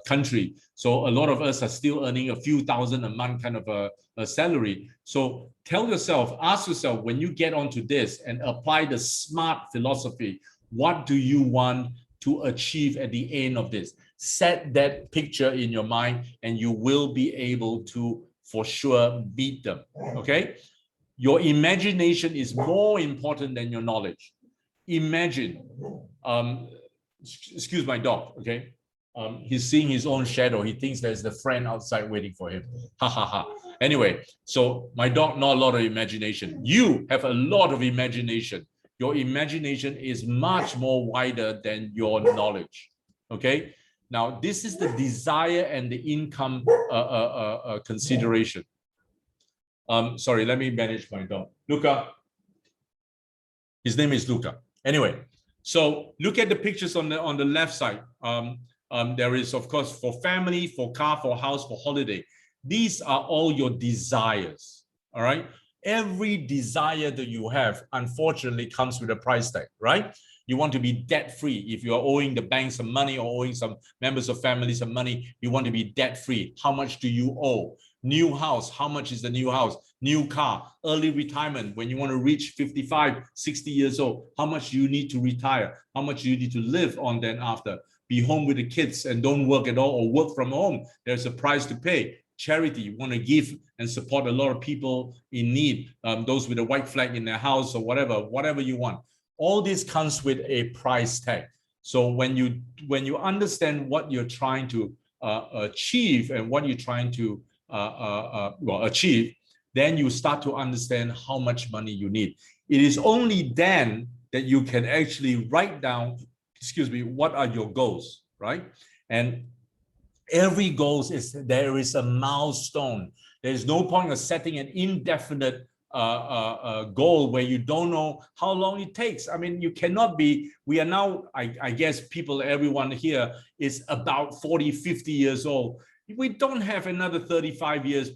country. So a lot of us are still earning a few thousand a month kind of a salary. So tell yourself, ask yourself, when you get onto this and apply the SMART philosophy, what do you want to achieve at the end of this? Set that picture in your mind, and you will be able to, for sure, beat them, okay? Your imagination is more important than your knowledge. Imagine, excuse my dog, okay? He's seeing his own shadow. He thinks there's the friend outside waiting for him. Ha ha ha. Anyway, so my dog, not a lot of imagination. You have a lot of imagination. Your imagination is much more wider than your knowledge, okay? Now, this is the desire and the income consideration. Sorry, let me manage my dog. Luca. His name is Luca. Anyway, so look at the pictures on the left side. There is, of course, for family, for car, for house, for holiday. These are all your desires, all right? Every desire that you have, unfortunately, comes with a price tag, right? You want to be debt-free. If you are owing the bank some money or owing some members of family some money, you want to be debt-free. How much do you owe? New house, how much is the new house? New car, early retirement, when you want to reach 55, 60 years old, how much do you need to retire? How much do you need to live on then after? Be home with the kids and don't work at all, or work from home. There's a price to pay. Charity, you want to give and support a lot of people in need, those with a white flag in their house or whatever you want. All this comes with a price tag. So when you understand what you're trying to achieve and what you're trying to achieve, then you start to understand how much money you need. It is only then that you can actually write down, what are your goals, right? And every goal there is a milestone. There's no point of setting an indefinite goal where you don't know how long it takes. I mean, you cannot be, we are now, I guess everyone here is about 40, 50 years old. We don't have another 35 years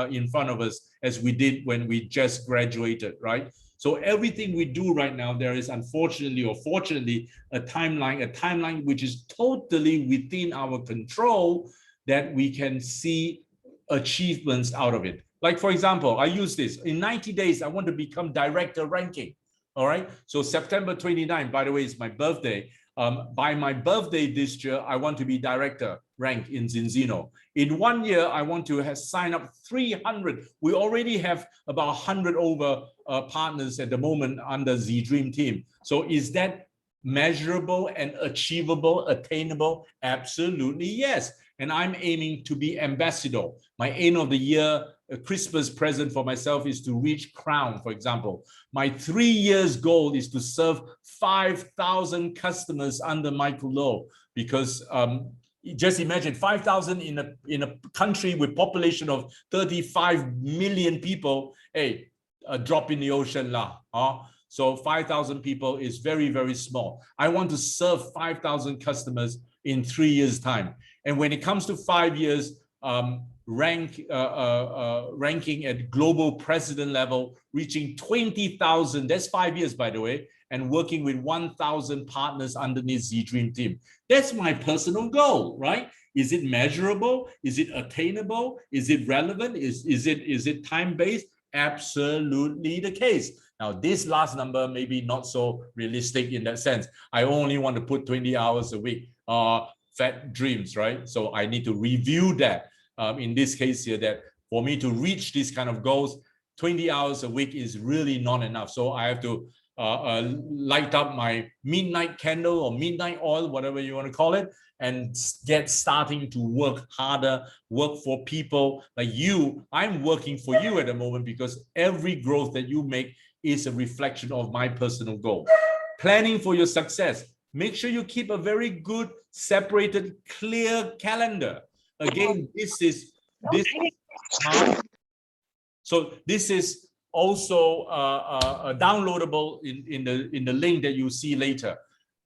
in front of us as we did when we just graduated, right? So everything we do right now, there is unfortunately or fortunately a timeline which is totally within our control, that we can see achievements out of it. Like, for example, I use this. In 90 days, I want to become director ranking. All right. So September 29, by the way, is my birthday. By my birthday this year, I want to be director rank in Zinzino. In 1 year, I want to sign up 300. We already have about 100 over partners at the moment under the Dream Team. So is that measurable and achievable, attainable? Absolutely, yes. And I'm aiming to be ambassador. My end of the year Christmas present for myself is to reach crown, for example. My 3 years goal is to serve 5,000 customers under Michael Low, because just imagine 5,000 in a country with population of 35 million people. Hey, a drop in the ocean lah. So 5,000 people is very, very small. I want to serve 5,000 customers in 3 years' time. And when it comes to 5 years, ranking at global president level, reaching 20,000, that's 5 years, by the way, and working with 1,000 partners underneath the Dream Team. That's my personal goal, right? Is it measurable? Is it attainable? Is it relevant? Is it time-based? Absolutely the case. Now, this last number may be not so realistic in that sense. I only want to put 20 hours a week. Fat dreams, right? So I need to review that. In this case here, that for me to reach these kind of goals, 20 hours a week is really not enough. So I have to light up my midnight candle or midnight oil, whatever you want to call it, and get starting to work harder, work for people like you. I'm working for you at the moment because every growth that you make is a reflection of my personal goal. Planning for your success. Make sure you keep a very good, separated, clear calendar. Again, this is so this is also downloadable in the link that you see later.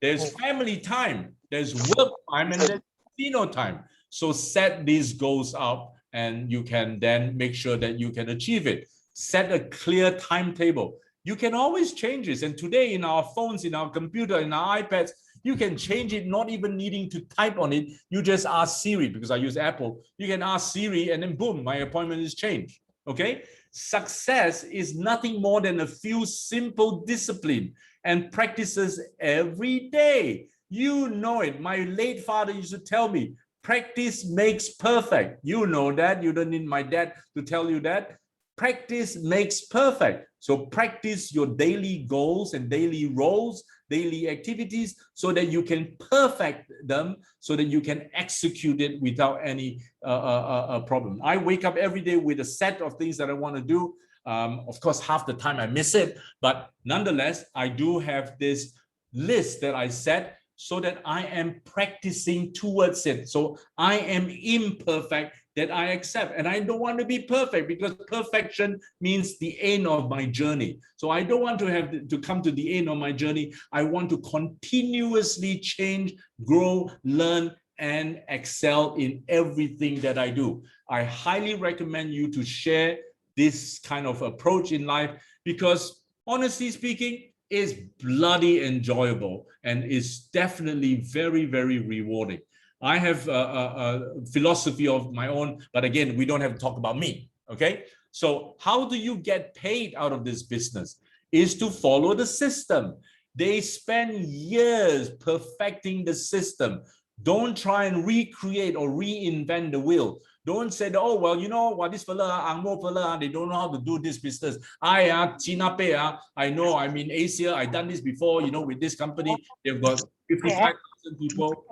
There's family time, there's work time, and there's casino time. So set these goals up, and you can then make sure that you can achieve it. Set a clear timetable. You can always change this. And today in our phones, in our computer, in our iPads, you can change it, not even needing to type on it. You just ask Siri, because I use Apple. You can ask Siri, and then boom, my appointment is changed. Okay? Success is nothing more than a few simple discipline and practices every day. You know it. My late father used to tell me, practice makes perfect. You know that. You don't need my dad to tell you that. Practice makes perfect. So practice your daily goals and daily roles, daily activities, so that you can perfect them, so that you can execute it without any problem. I wake up every day with a set of things that I want to do. Of course, half the time I miss it, but nonetheless, I do have this list that I set so that I am practicing towards it. So I am imperfect, that I accept. And I don't want to be perfect, because perfection means the end of my journey. So I don't want to have to come to the end of my journey. I want to continuously change, grow, learn, and excel in everything that I do. I highly recommend you to share this kind of approach in life, because honestly speaking, it's bloody enjoyable and is definitely very, very rewarding. I have a philosophy of my own, but again, we don't have to talk about me, okay? So how do you get paid out of this business? Is to follow the system. They spend years perfecting the system. Don't try and recreate or reinvent the wheel. Don't say, oh, well, you know what, this fella, Angmo fella, they don't know how to do this business. China Pay, I know, I'm in Asia, I've done this before, you know, with this company, they've got 55,000 people.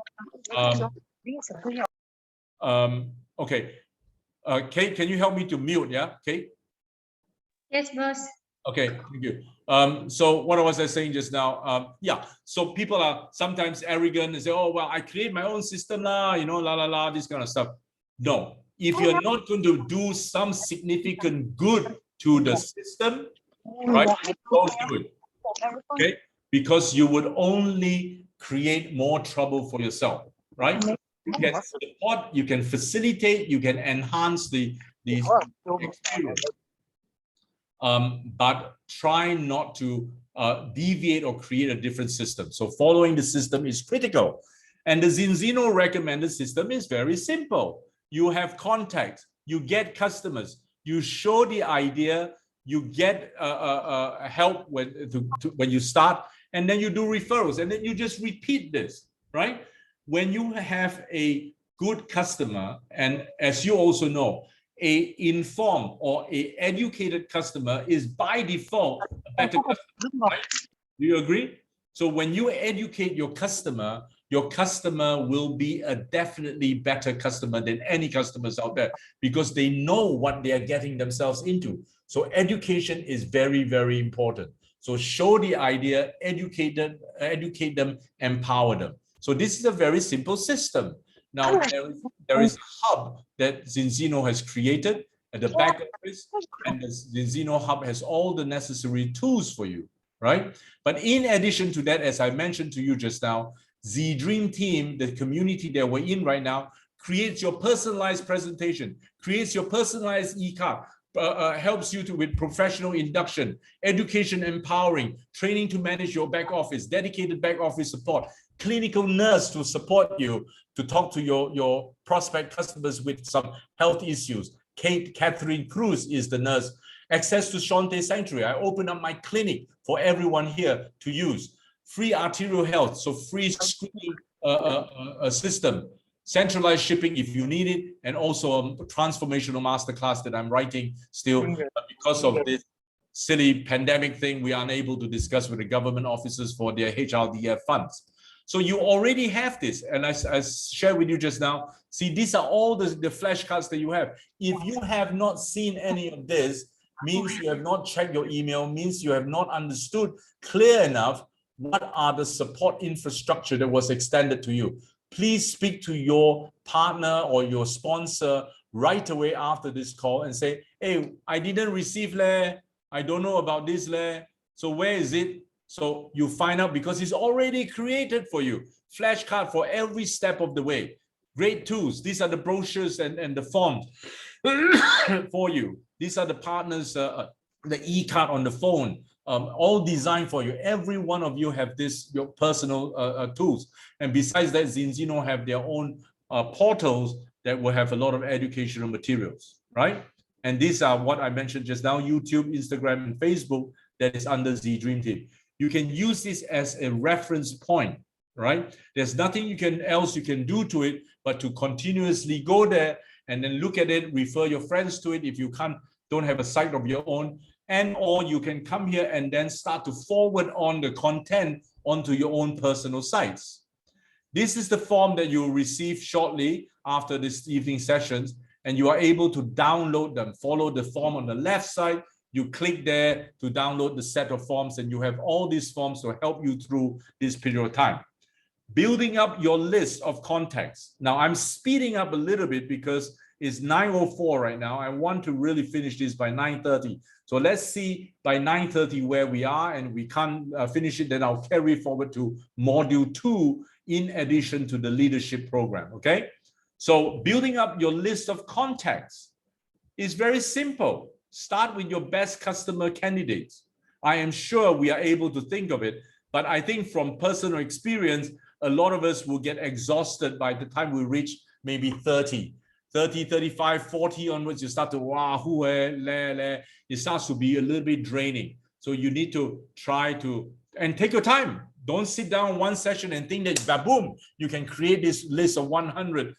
Okay. Kate, can you help me to mute? Yeah, Kate? Yes, boss. Okay, thank you. So what was I saying just now? Yeah, so people are sometimes arrogant and say, oh, well, I create my own system, you know, this kind of stuff. No, if you're not going to do some significant good to the system, right, don't do it. Okay, because you would only create more trouble for yourself, right? You can support, you can facilitate, you can enhance the experience, but try not to deviate or create a different system. So following the system is critical. And the Zinzino recommended system is very simple. You have contacts, you get customers, you show the idea, you get help when you start, and then you do referrals, and then you just repeat this, right? When you have a good customer, and as you also know, a informed or a educated customer is by default a better customer, right? Do you agree? So when you educate your customer will be a definitely better customer than any customers out there, because they know what they are getting themselves into. So education is very, very important. So show the idea, educate them, empower them. So this is a very simple system. Now, there is a hub that Zinzino has created at the back office, and the Zinzino hub has all the necessary tools for you, right? But in addition to that, as I mentioned to you just now, Z Dream Team, the community that we're in right now, creates your personalized presentation, creates your personalized e-card, helps you with professional induction, education empowering, training to manage your back office, dedicated back office support. clinical nurse to support you, to talk to your prospect customers with some health issues. Catherine Cruz is the nurse. Access to Shante Sanctuary. I open up my clinic for everyone here to use. Free arterial health, so free screening system. Centralized shipping if you need it, and also a transformational masterclass that I'm writing still. But because of this silly pandemic thing, we are unable to discuss with the government officers for their HRDF funds. So you already have this, and I shared with you just now. See, these are all the flashcards that you have. If you have not seen any of this, means you have not checked your email, means you have not understood clear enough what are the support infrastructure that was extended to you. Please speak to your partner or your sponsor right away after this call and say, hey, I didn't receive leh, I don't know about this leh, so where is it? So you find out because it's already created for you. Flashcard for every step of the way. Great tools. These are the brochures and the forms for you. These are the partners, the e-card on the phone, all designed for you. Every one of you have this, your personal tools. And besides that, Zinzino have their own portals that will have a lot of educational materials, right? And these are what I mentioned just now, YouTube, Instagram, and Facebook that is under Z Dream Team. You can use this as a reference point, right? There's nothing else you can do to it, but to continuously go there and then look at it, refer your friends to it if you don't have a site of your own, and or you can come here and then start to forward on the content onto your own personal sites. This is the form that you'll receive shortly after this evening sessions, and you are able to download them. Follow the form on the left side. You click there to download the set of forms, and you have all these forms to help you through this period of time. Building up your list of contacts. Now, I'm speeding up a little bit because it's 9:04 right now. I want to really finish this by 9:30. So let's see by 9:30 where we are, and we can't finish it, then I'll carry forward to module 2 in addition to the leadership program, okay? So building up your list of contacts is very simple. Start with your best customer candidates. I am sure we are able to think of it, but I think from personal experience, a lot of us will get exhausted by the time we reach maybe 30, 35, 40 onwards. You start to, it starts to be a little bit draining. So you need to try to, and take your time. Don't sit down one session and think that, boom, you can create this list of 100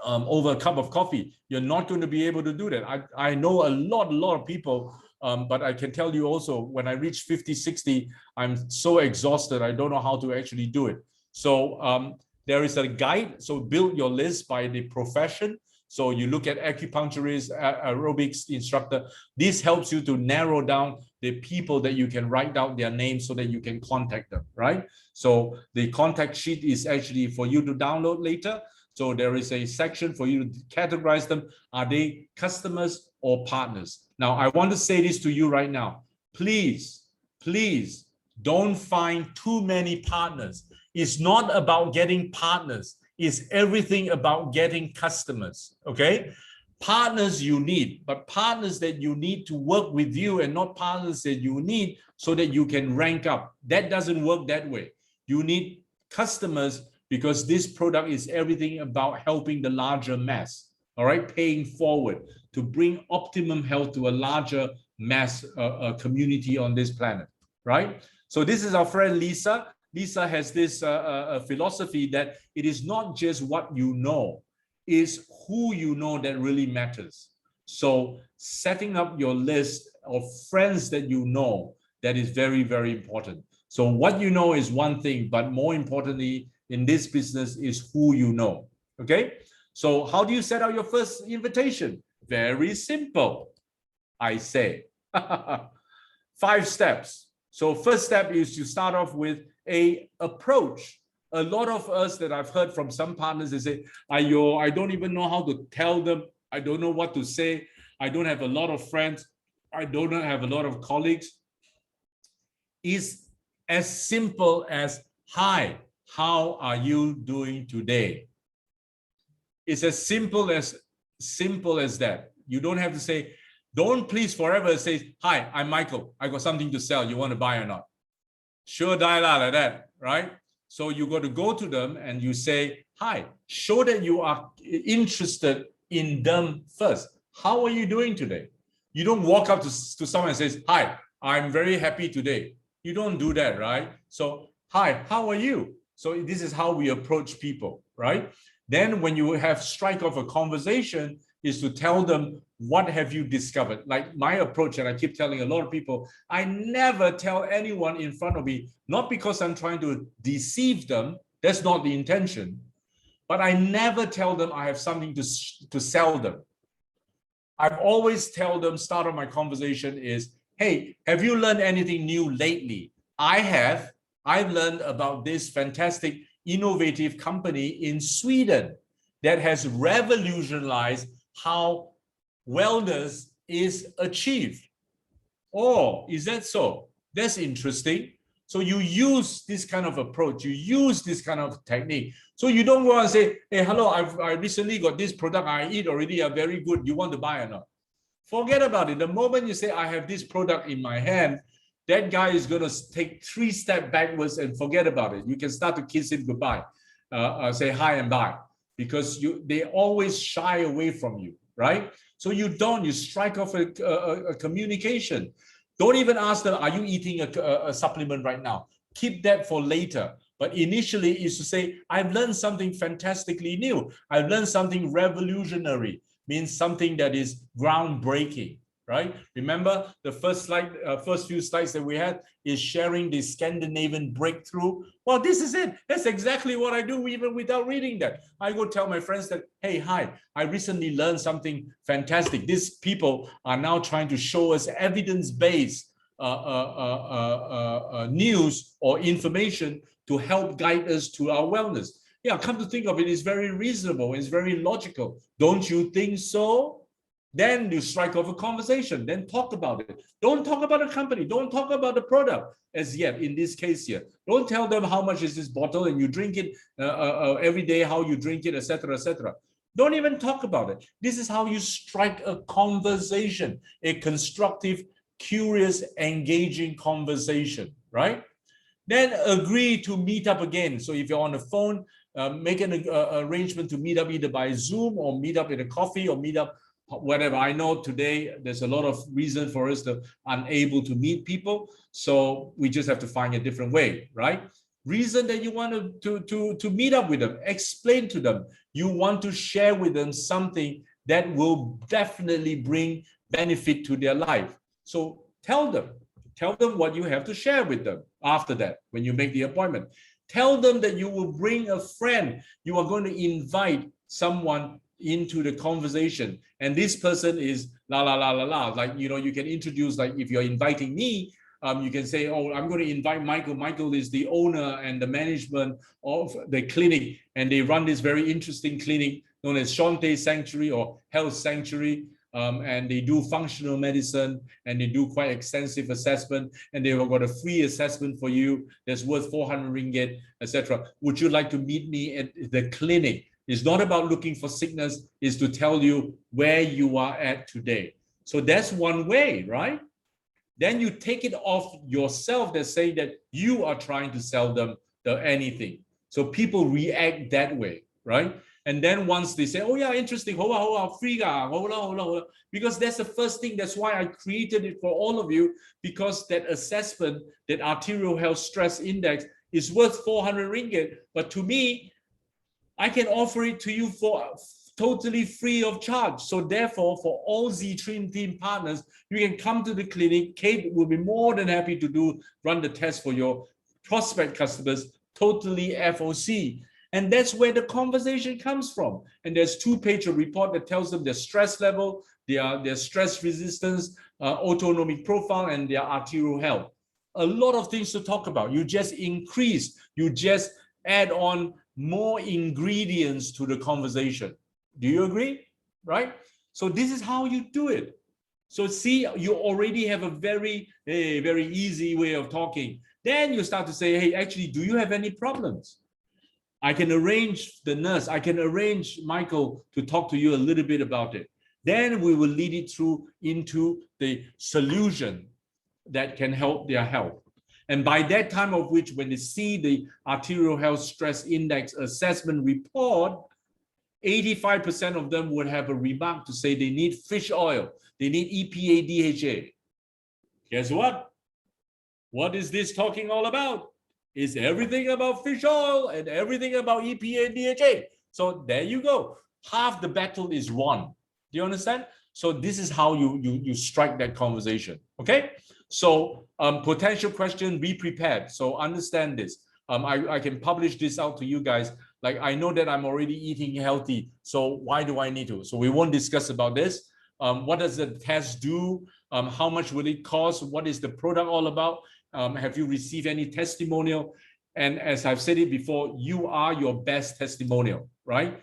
over a cup of coffee. You're not going to be able to do that. I know a lot of people, but I can tell you also, when I reach 50, 60, I'm so exhausted. I don't know how to actually do it. So there is a guide. So build your list by the profession. So you look at acupuncturist, aerobics instructor. This helps you to narrow down the people that you can write down their names so that you can contact them, right? So the contact sheet is actually for you to download later. So there is a section for you to categorize them. Are they customers or partners? Now, I want to say this to you right now. Please, please don't find too many partners. It's not about getting partners. It's everything about getting customers, okay? Partners you need, but partners that you need to work with you and not partners that you need so that you can rank up. That doesn't work that way. You need customers because this product is everything about helping the larger mass, all right? Paying forward to bring optimum health to a larger mass community on this planet, right? So this is our friend Lisa. Lisa has this philosophy that it is not just what you know, it's who you know that really matters. So setting up your list of friends that you know, that is very, very important. So what you know is one thing, but more importantly, in this business is who you know, okay? So how do you set out your first invitation? Very simple, I say. 5 steps. So first step is you start off with a approach. A lot of us that I've heard from some partners, they say, I don't even know how to tell them. I don't know what to say. I don't have a lot of friends. I don't have a lot of colleagues. It's as simple as, hi, how are you doing today? It's as simple as that. You don't have to say, don't please forever say, hi, I'm Michael. I got something to sell. You want to buy or not? Sure die like that, right? So you got to go to them and you say, hi, show that you are interested in them first. How are you doing today? You don't walk up to someone and say, hi, I'm very happy today. You don't do that, right? So, hi, how are you? So this is how we approach people, right? Then when you have strike off a conversation is to tell them, what have you discovered? Like my approach, and I keep telling a lot of people, I never tell anyone in front of me, not because I'm trying to deceive them, that's not the intention, but I never tell them I have something to sell them. I've always tell them, start of my conversation is, hey, have you learned anything new lately? I have. I've learned about this fantastic, innovative company in Sweden that has revolutionized how wellness is achieved. Oh, is that so? That's interesting. So you use this kind of approach, you use this kind of technique. So you don't go and say, hey, hello, I recently got this product I eat already, are very good. You want to buy or not? Forget about it. The moment you say, I have this product in my hand, that guy is going to take 3 steps backwards and forget about it. You can start to kiss him goodbye, say hi and bye, because they always shy away from you, right? So you strike off a communication. Don't even ask them, are you eating a supplement right now? Keep that for later. But initially is to say, I've learned something fantastically new. I've learned something revolutionary, means something that is groundbreaking, right? Remember the first few slides that we had is sharing the Scandinavian breakthrough. Well, this is it. That's exactly what I do even without reading that. I go tell my friends that, hey, hi, I recently learned something fantastic. These people are now trying to show us evidence-based news or information to help guide us to our wellness. Yeah, come to think of it, it's very reasonable, it's very logical. Don't you think so? Then you strike off a conversation, then talk about it. Don't talk about the company, don't talk about the product as yet in this case here. Don't tell them how much is this bottle and you drink it every day, how you drink it, etc., etc. Don't even talk about it. This is how you strike a conversation, a constructive, curious, engaging conversation, right? Then agree to meet up again. So if you're on the phone, make an arrangement to meet up either by Zoom or meet up in a coffee or meet up whatever. I know today there's a lot of reason for us to unable to meet people, so we just have to find a different way, right? Reason that you want to meet up with them, explain to them. You want to share with them something that will definitely bring benefit to their life. So tell them what you have to share with them after that, when you make the appointment. Tell them that you will bring a friend. You are going to invite someone into the conversation. And this person is la, la, la, la, la. Like, you can introduce, like if you're inviting me, you can say, oh, I'm going to invite Michael. Michael is the owner and the management of the clinic. And they run this very interesting clinic known as Shante Sanctuary or Health Sanctuary. And they do functional medicine and they do quite extensive assessment, and they've got a free assessment for you that's worth 400 ringgit, etc. Would you like to meet me at the clinic? It's not about looking for sickness, it's to tell you where you are at today. So that's one way, right? Then you take it off yourself that's saying that you are trying to sell them anything. So people react that way, right? And then once they say, oh yeah, interesting, free, because that's the first thing. That's why I created it for all of you, because that assessment, that arterial health stress index is worth 400 ringgit. But to me, I can offer it to you for totally free of charge. So therefore, for all Z-Trim team partners, you can come to the clinic. Kate will be more than happy to run the test for your prospect customers, totally FOC. And that's where the conversation comes from. And there's 2-page report that tells them their stress level, their stress resistance, autonomic profile, and their arterial health. A lot of things to talk about. You just increase, you just add on more ingredients to the conversation. Do you agree? Right? So this is how you do it. So see, you already have a very easy way of talking. Then you start to say, hey, actually, do you have any problems? I can arrange the nurse, I can arrange Michael to talk to you a little bit about it. Then we will lead it through into the solution that can help their health. And by that time of which, when they see the arterial health stress index assessment report, 85% of them would have a remark to say they need fish oil, they need EPA, DHA. Guess what? What is this talking all about? It's everything about fish oil and everything about EPA and DHA. So there you go. Half the battle is won. Do you understand? So this is how you strike that conversation. Okay. So potential question, be prepared. So understand this. I can publish this out to you guys. Like, I know that I'm already eating healthy. So why do I need to? So we won't discuss about this. What does the test do? How much will it cost? What is the product all about? Have you received any testimonial? And as I've said it before, you are your best testimonial, right?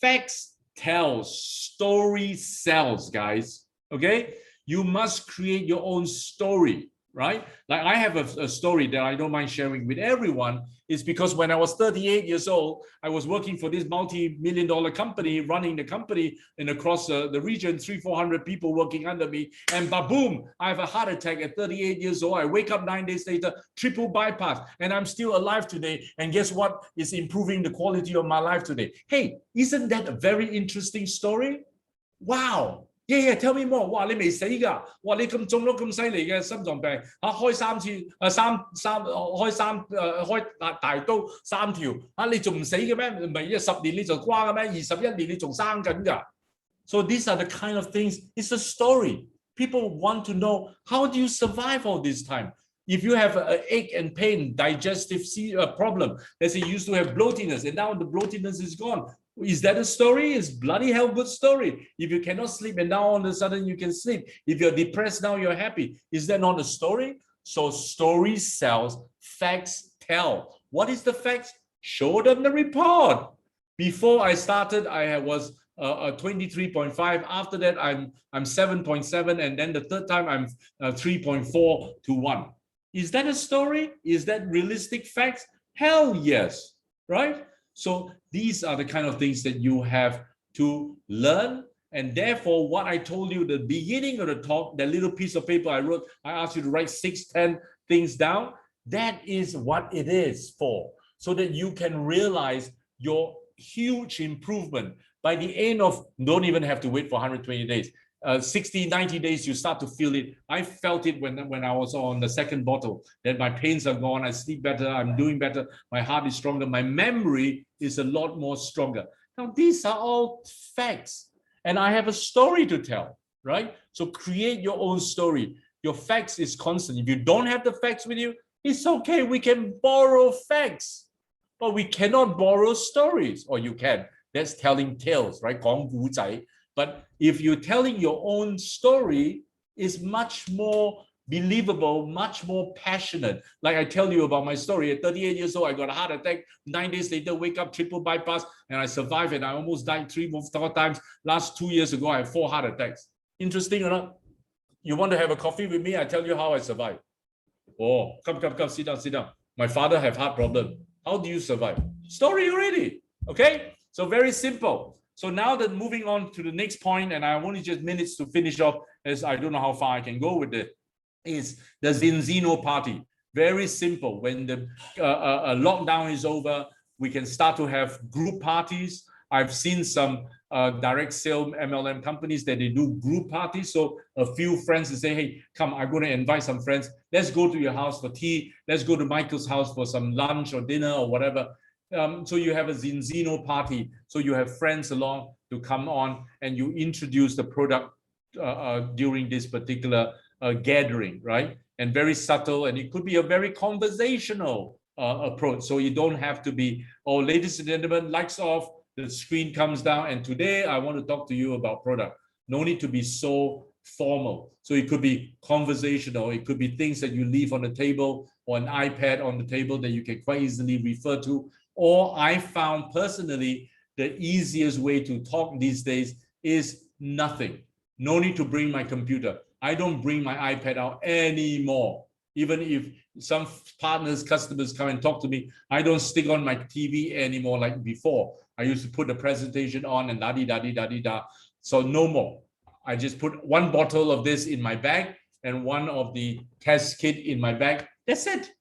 Facts tells, story sells, guys. Okay, you must create your own story, right? Like, I have a story that I don't mind sharing with everyone. Is because when I was 38 years old, I was working for this multi-million-dollar company, running the company, and across the region, 300-400 people working under me, and boom, I have a heart attack at 38 years old. I wake up 9 days later, triple bypass, and I'm still alive today. And guess what is improving the quality of my life today? Hey, isn't that a very interesting story? Wow. Yeah, tell me more. 哇，你未死㗎？哇，你咁中咗咁犀利嘅心臟病嚇，開3次開大刀3條嚇，你仲唔死嘅咩？唔係10年你就瓜嘅咩？21年你仲生緊㗎。So these are the kind of things. It's a story. People want to know, how do you survive all this time? If you have an ache and pain, digestive problem, let's say you used to have bloatiness and now the bloatiness is gone. Is that a story? It's bloody hell good story. If you cannot sleep and now all of a sudden you can sleep. If you're depressed, now you're happy. Is that not a story? So story sells, facts tell. What is the facts? Show them the report. Before I started, I was 23.5. After that, I'm 7.7, and then the third time I'm 3.4 to 1. Is that a story? Is that realistic facts? Hell yes, right? So these are the kind of things that you have to learn. And therefore, what I told you at the beginning of the talk, that little piece of paper I wrote, I asked you to write 6-10 things down. That is what it is for, so that you can realize your huge improvement. By the end of, don't even have to wait for 120 days. 60, 90 days, you start to feel it. I felt it when I was on the second bottle, that my pains are gone, I sleep better, I'm doing better, my heart is stronger, my memory is a lot more stronger. Now, these are all facts, and I have a story to tell, right? So create your own story. Your facts is constant. If you don't have the facts with you, it's okay, we can borrow facts, but we cannot borrow stories. Or you can, that's telling tales, right? 講古仔. But if you're telling your own story, it's much more believable, much more passionate. Like I tell you about my story. At 38 years old, I got a heart attack. 9 days later, wake up, triple bypass, and I survived, and I almost died 3-4 times. Last 2 years ago, I had 4 heart attacks. Interesting or not? You want to have a coffee with me? I tell you how I survived. Oh, come, sit down. My father have heart problem. How do you survive? Story already, okay? So very simple. So now that moving on to the next point, and I only just minutes to finish off, as I don't know how far I can go with it, is the Zinzino party. Very simple. When the lockdown is over, we can start to have group parties. I've seen some direct sale MLM companies that they do group parties. So a few friends will say, hey, come, I'm going to invite some friends. Let's go to your house for tea. Let's go to Michael's house for some lunch or dinner or whatever. So you have a Zinzino party. So you have friends along to come on, and you introduce the product during this particular gathering, right? And very subtle, and it could be a very conversational approach. So you don't have to be, oh, ladies and gentlemen, lights off, the screen comes down, and today I want to talk to you about product. No need to be so formal. So it could be conversational. It could be things that you leave on the table, or an iPad on the table that you can quite easily refer to. Or I found personally the easiest way to talk these days is nothing. No need to bring my computer. I don't bring my iPad out anymore. Even if some partners, customers come and talk to me, I don't stick on my TV anymore like before. I used to put the presentation on and da-di-da-di-da-di-da. So no more. I just put one bottle of this in my bag and one of the test kit in my bag. That's it.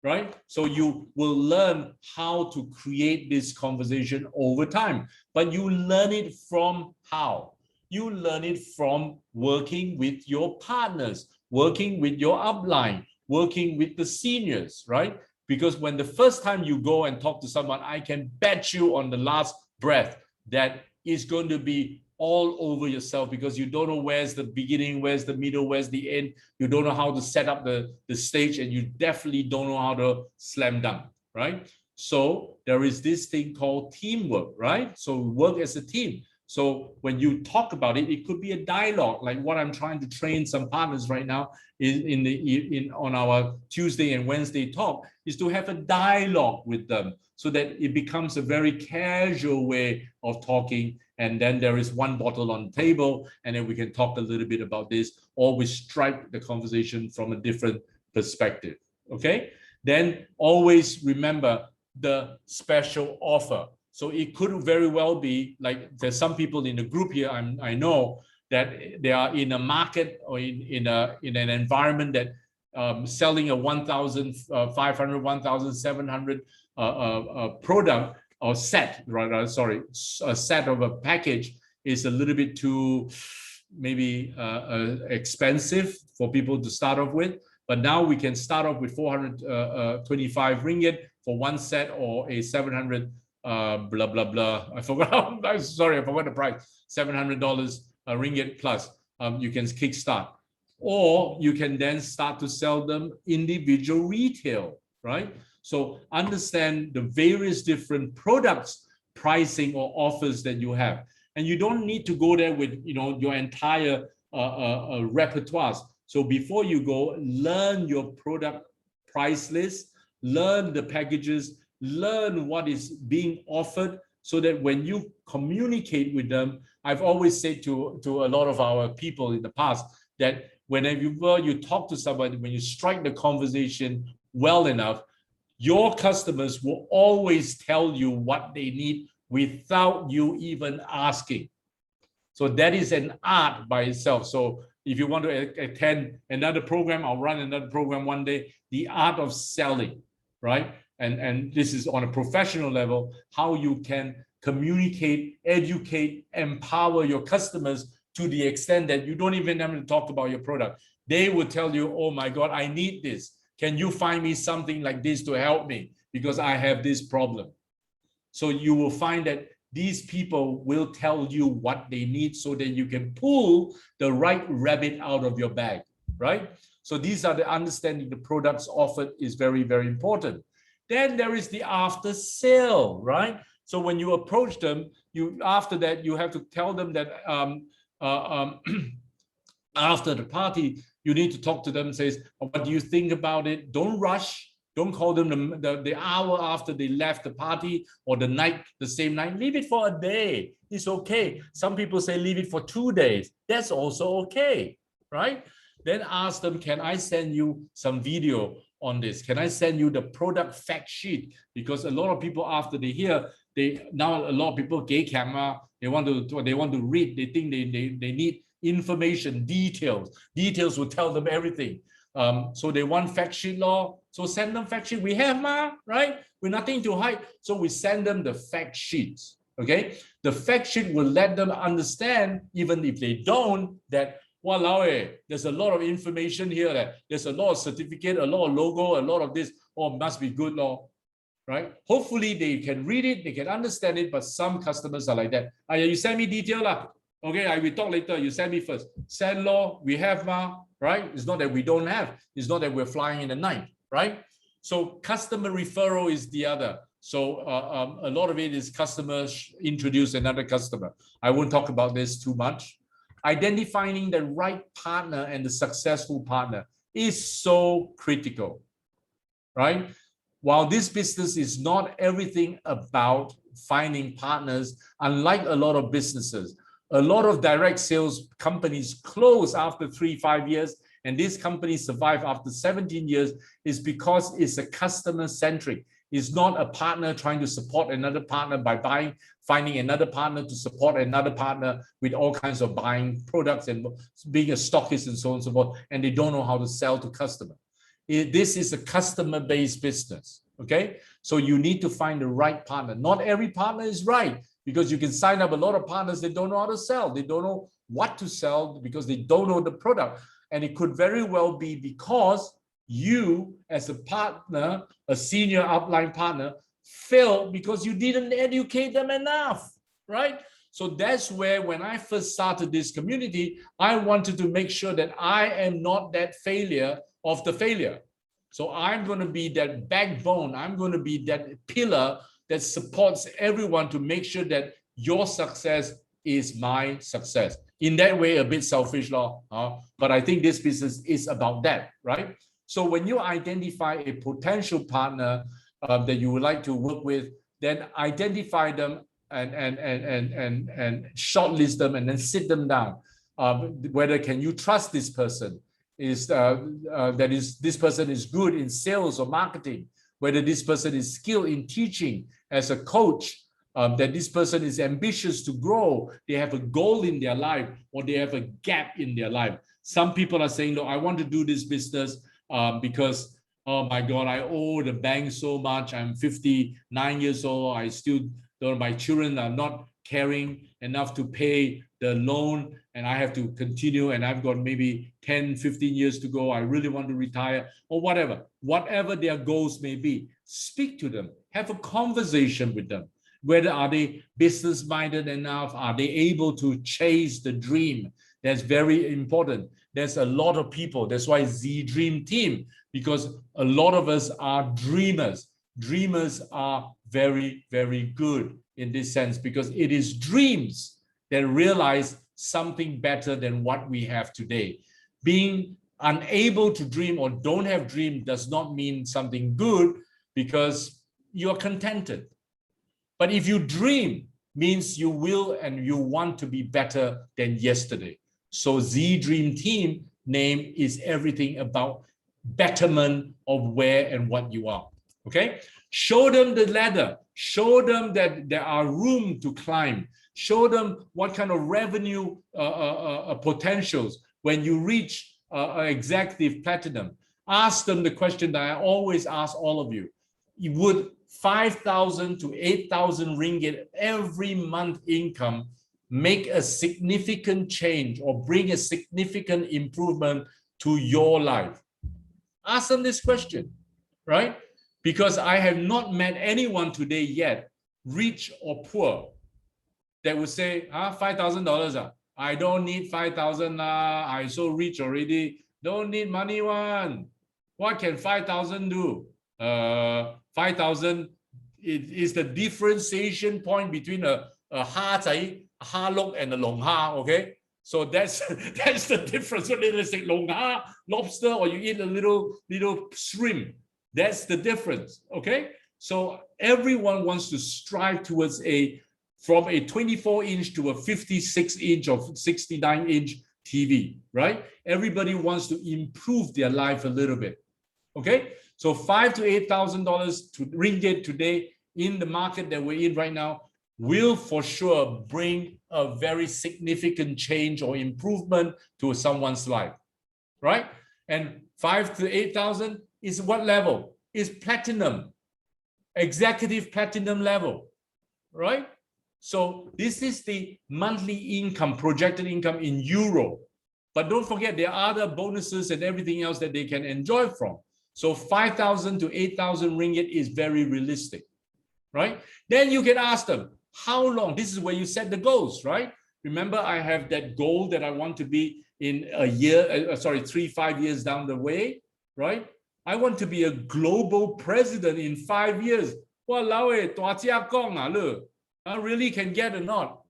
Right? So you will learn how to create this conversation over time, but you learn it from how? You learn it from working with your partners, working with your upline, working with the seniors, right? Because when the first time you go and talk to someone, I can bet you on the last breath that is going to be all over yourself, because you don't know where's the beginning, where's the middle, where's the end. You don't know how to set up the stage, and you definitely don't know how to slam dunk, right? So there is this thing called teamwork, right? So work as a team. So when you talk about it, it could be a dialogue, like what I'm trying to train some partners right now on our Tuesday and Wednesday talk, is to have a dialogue with them, so that it becomes a very casual way of talking. And then there is one bottle on the table, and then we can talk a little bit about this, or we strike the conversation from a different perspective. Okay? Then always remember the special offer. So it could very well be like, there's some people in the group here, I know that they are in a market or in an environment that selling a 1,500, 1,700 product or set, rather, sorry, a set of a package is a little bit too maybe expensive for people to start off with. But now we can start off with 425 ringgit for one set, or a 700 blah blah blah. I forgot. I'm sorry, I forgot the price. $700 ringgit plus. You can kickstart, or you can then start to sell them individual retail, right? So understand the various different products, pricing or offers that you have, and you don't need to go there with your entire repertoires. So before you go, learn your product price list, learn the packages, learn what is being offered, so that when you communicate with them, I've always said to a lot of our people in the past that whenever you talk to somebody, when you strike the conversation well enough, your customers will always tell you what they need without you even asking. So that is an art by itself. So if you want to attend another program, I'll run another program one day, the art of selling, right? And this is on a professional level, how you can communicate, educate, empower your customers to the extent that you don't even have to talk about your product. They will tell you, oh my God, I need this. Can you find me something like this to help me? Because I have this problem. So you will find that these people will tell you what they need, so that you can pull the right rabbit out of your bag, right? So these are the understanding the products offered is very, very important. Then there is the after sale, right? So when you approach them, after that, you have to tell them that after the party, you need to talk to them and say, what do you think about it? Don't rush. Don't call them the hour after they left the party, or the same night. Leave it for a day. It's okay. Some people say leave it for 2 days. That's also okay, right? Then ask them, can I send you some video on this? Can I send you the product fact sheet? Because a lot of people, after they hear, now a lot of people get camera, they want to read, they think they need information, details will tell them everything. So they want fact sheet law, so send them fact sheet. We have right? We're nothing to hide, so we send them the fact sheets. Okay, the fact sheet will let them understand, even if they don't, that there's a lot of information here, there's a lot of certificate, a lot of logo, a lot of this. Must be good law, right? Hopefully they can read it, they can understand it. But some customers are like that. You send me detail lah. Okay, I will talk later. You send me first. Send law, we have right? It's not that we don't have. It's not that we're flying in the night, right? So customer referral is the other. So a lot of it is customers introduce another customer. I won't talk about this too much. Identifying the right partner and the successful partner is so critical, right? While this business is not everything about finding partners, unlike a lot of businesses, a lot of direct sales companies close after 3-5 years, and these companies survive after 17 years, is because it's a customer centric. It's not a partner trying to support another partner by finding another partner to support another partner with all kinds of buying products and being a stockist and so on and so forth, and they don't know how to sell to customers. This is a customer-based business, okay? So you need to find the right partner. Not every partner is right, because you can sign up a lot of partners that don't know how to sell. They don't know what to sell because they don't know the product. And it could very well be because you, as a partner, a senior upline partner, failed because you didn't educate them enough, right? So that's where, when I first started this community, I wanted to make sure that I am not that failure of the failure. So I'm going to be that backbone. I'm going to be that pillar that supports everyone to make sure that your success is my success. In that way, a bit selfish, but I think this business is about that, right? So when you identify a potential partner that you would like to work with, then identify them and shortlist them, and then sit them down. Whether can you trust this person? This person is good in sales or marketing, whether this person is skilled in teaching as a coach, that this person is ambitious to grow, they have a goal in their life, or they have a gap in their life. Some people are saying, look, I want to do this business because, oh my God, I owe the bank so much. I'm 59 years old. I still don't, my children are not caring enough to pay the loan, and I have to continue, and I've got maybe 10, 15 years to go. I really want to retire, or whatever their goals may be. Speak to them, have a conversation with them. Whether are they business-minded enough? Are they able to chase the dream? That's very important. There's a lot of people. That's why Z Dream Team, because a lot of us are dreamers. Dreamers are very, very good in this sense, because it is dreams that realize something better than what we have today. Being unable to dream or don't have dream does not mean something good, because you're contented. But if you dream, means you will and you want to be better than yesterday. So Z Dream Team name is everything about betterment of where and what you are. Okay? Show them the ladder. Show them that there are room to climb. Show them what kind of revenue potentials when you reach executive platinum. Ask them the question that I always ask all of you. Would 5,000 to 8,000 ringgit every month income make a significant change or bring a significant improvement to your life? Ask them this question, right? Because I have not met anyone today yet, rich or poor, that would say, $5,000. I don't need 5,000. I'm so rich already. Don't need money one. What can 5,000 do? 5,000 is the differentiation point between a ha lok and a long ha, okay? So that's the difference. So let's say long ha, lobster, or you eat a little shrimp. That's the difference, okay? So everyone wants to strive towards from a 24-inch to a 56-inch or 69-inch TV, right? Everybody wants to improve their life a little bit, okay? So $5,000 to $8,000 to ringgit today in the market that we're in right now will for sure bring a very significant change or improvement to someone's life, right? And 5,000 to 8,000 is what level? Is platinum, executive platinum level, right? So this is the monthly income, projected income in euro. But don't forget, there are other bonuses and everything else that they can enjoy from. So 5,000 to 8,000 ringgit is very realistic, right? Then you can ask them, how long? This is where you set the goals, right? Remember, I have that goal that I want to be in a year, 3-5 years down the way, right? I want to be a global president in 5 years. I really can get or not.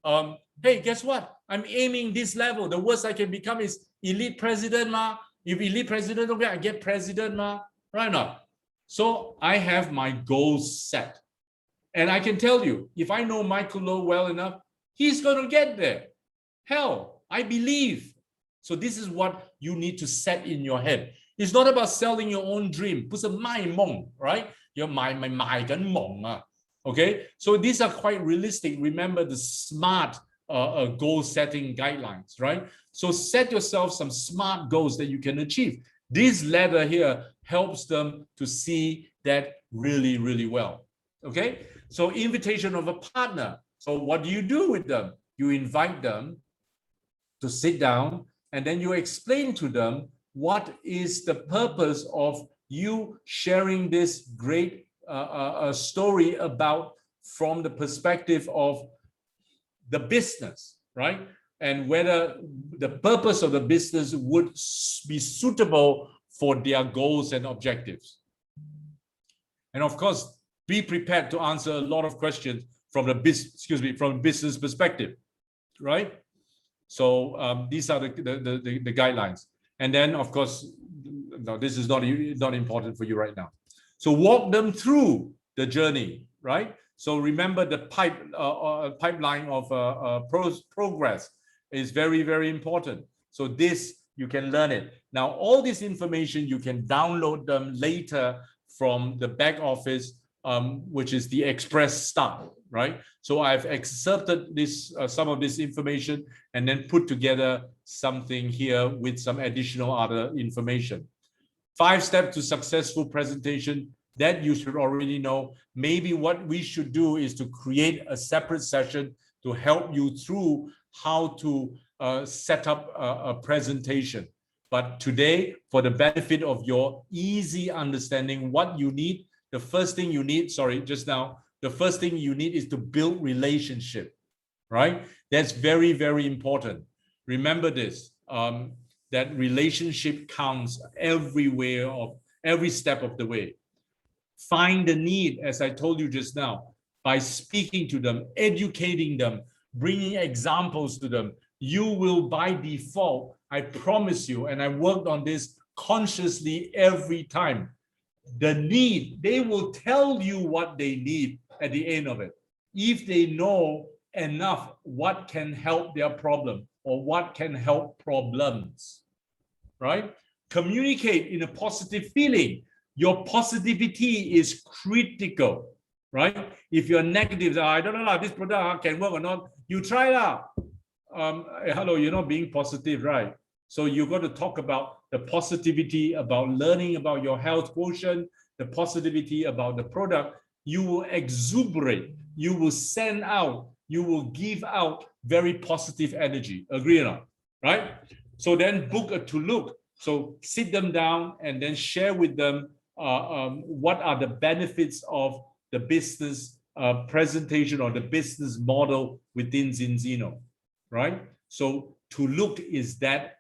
Hey, guess what? I'm aiming this level. The worst I can become is elite president, ma. If elite president, okay, I get president, ma. Right or not? So I have my goals set. And I can tell you, if I know Michael Low well enough, he's going to get there. Hell, I believe. So this is what you need to set in your head. It's not about selling your own dream. 不是卖梦, right? You're 买緊夢啊. Okay, so these are quite realistic. Remember the SMART goal setting guidelines, right? So set yourself some SMART goals that you can achieve. This ladder here helps them to see that really, really well. Okay, so invitation of a partner. So what do you do with them? You invite them to sit down, and then you explain to them what is the purpose of you sharing this great story about from the perspective of the business, right? And whether the purpose of the business would be suitable for their goals and objectives. And of course, be prepared to answer a lot of questions from the business perspective, right? So these are the guidelines. And then, of course, no, this is not important for you right now. So walk them through the journey, right? So remember the pipeline of progress is very, very important. So this, you can learn it. Now, all this information, you can download them later from the back office, which is the Express Start, right? So I've excerpted this some of this information and then put together something here with some additional other information. 5 steps to successful presentation that you should already know. Maybe what we should do is to create a separate session to help you through how to set up a presentation. But today, for the benefit of your easy understanding, what you need, the first thing you need, the first thing you need is to build relationship, right? That's very, very important. Remember this, that relationship counts everywhere, of every step of the way. Find the need, as I told you just now, by speaking to them, educating them, bringing examples to them. You will, by default, I promise you, and I worked on this consciously every time, the need, they will tell you what they need at the end of it. If they know enough what can help their problem or what can help problems, right? Communicate in a positive feeling. Your positivity is critical, right? If you're negative, I don't know, this product can work or not, you try it out. Hello, you're not being positive, right? So you got to talk about the positivity, about learning about your health quotient, the positivity about the product. You will exuberate, you will send out, you will give out very positive energy. Agree or not? Right? So then book a to look. So sit them down and then share with them what are the benefits of the business presentation or the business model within Zinzino, right? So to look is that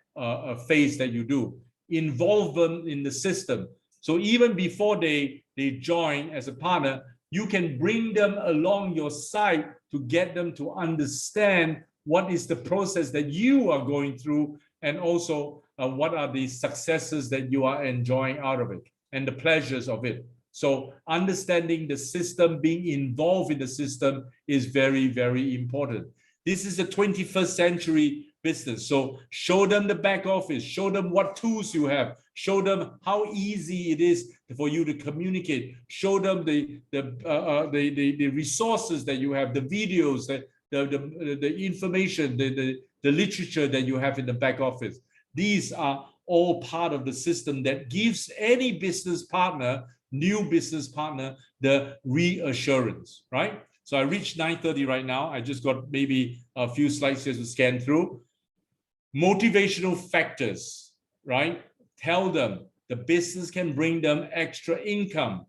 phase that you do. Involve them in the system. So even before they join as a partner, you can bring them along your side to get them to understand what is the process that you are going through, and also what are the successes that you are enjoying out of it and the pleasures of it. So understanding the system, being involved in the system is very, very important. This is the 21st century business. So show them the back office, show them what tools you have, show them how easy it is for you to communicate, show them the resources that you have, the videos, the information, the literature that you have in the back office. These are all part of the system that gives any business partner, new business partner, the reassurance, right? So I reached 9:30 right now. I just got maybe a few slides here to scan through. Motivational factors, right? Tell them the business can bring them extra income.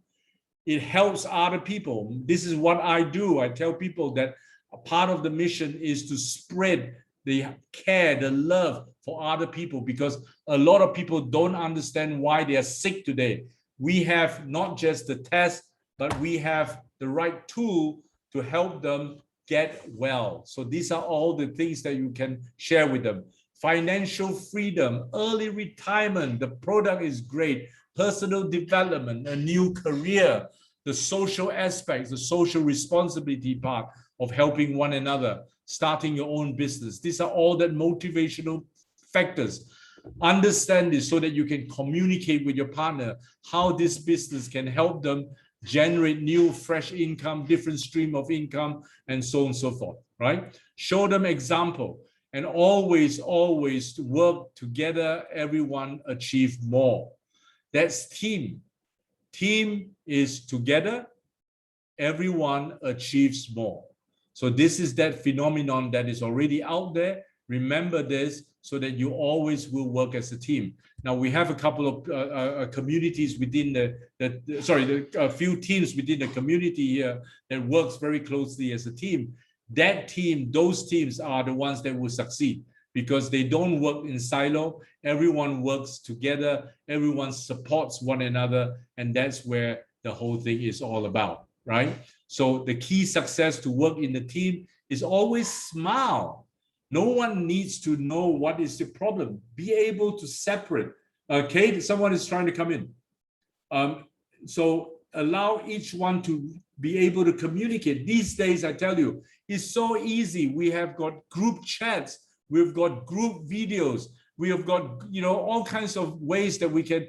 It helps other people. This is what I do. I tell people that a part of the mission is to spread the care, the love for other people, because a lot of people don't understand why they are sick today. We have not just the test, but we have the right tool to help them get well. So these are all the things that you can share with them. Financial freedom, early retirement, the product is great, personal development, a new career, the social aspects, the social responsibility part of helping one another, starting your own business. These are all the motivational factors. Understand this so that you can communicate with your partner how this business can help them generate new, fresh income, different stream of income, and so on and so forth, right? Show them example, and always, always work together, everyone achieve more. That's team. Team is together, everyone achieves more. So this is that phenomenon that is already out there. Remember this so that you always will work as a team. Now we have a couple of communities within a few teams within the community here that works very closely as a team. That team, those teams are the ones that will succeed because they don't work in silo. Everyone works together. Everyone supports one another. And that's where the whole thing is all about, right? So the key success to work in the team is always smile. No one needs to know what is the problem. Be able to separate. Kate, someone is trying to come in. So allow each one to be able to communicate. These days, I tell you, it's so easy. We have got group chats. We've got group videos. We have got, all kinds of ways that we can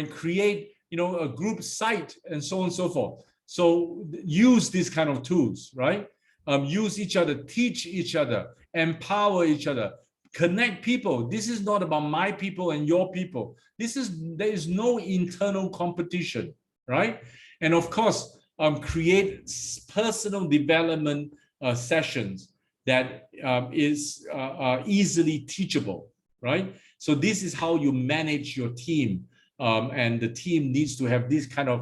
create, a group site and so on and so forth. So use these kind of tools, right? Use each other, teach each other, empower each other, connect people. This is not about my people and your people. There is no internal competition, right? And of course, create personal development sessions that is easily teachable, right? So this is how you manage your team, and the team needs to have this kind of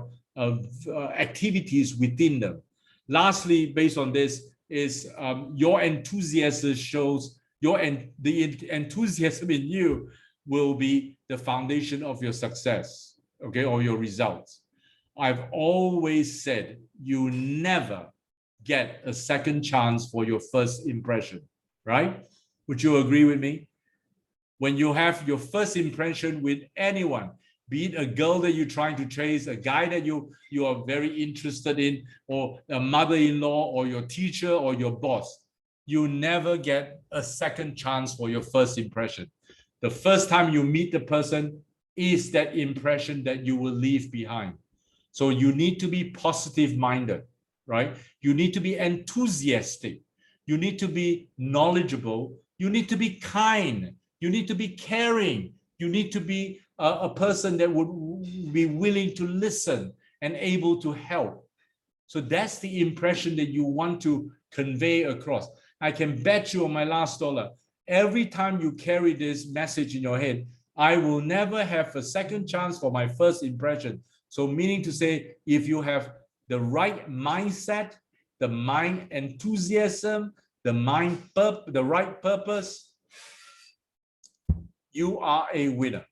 activities within them. Lastly, based on this, is your enthusiasm shows the enthusiasm in you will be the foundation of your success, okay, or your results. I've always said you never get a second chance for your first impression, right? Would you agree with me? When you have your first impression with anyone, be it a girl that you're trying to chase, a guy that you are very interested in, or a mother-in-law, or your teacher, or your boss, you never get a second chance for your first impression. The first time you meet the person is that impression that you will leave behind. So you need to be positive-minded, right? You need to be enthusiastic. You need to be knowledgeable. You need to be kind. You need to be caring. You need to be a person that would be willing to listen and able to help. So that's the impression that you want to convey across. I can bet you on my last dollar, every time you carry this message in your head, I will never have a second chance for my first impression. So meaning to say, if you have the right mindset, the mind enthusiasm, the right purpose, you are a winner.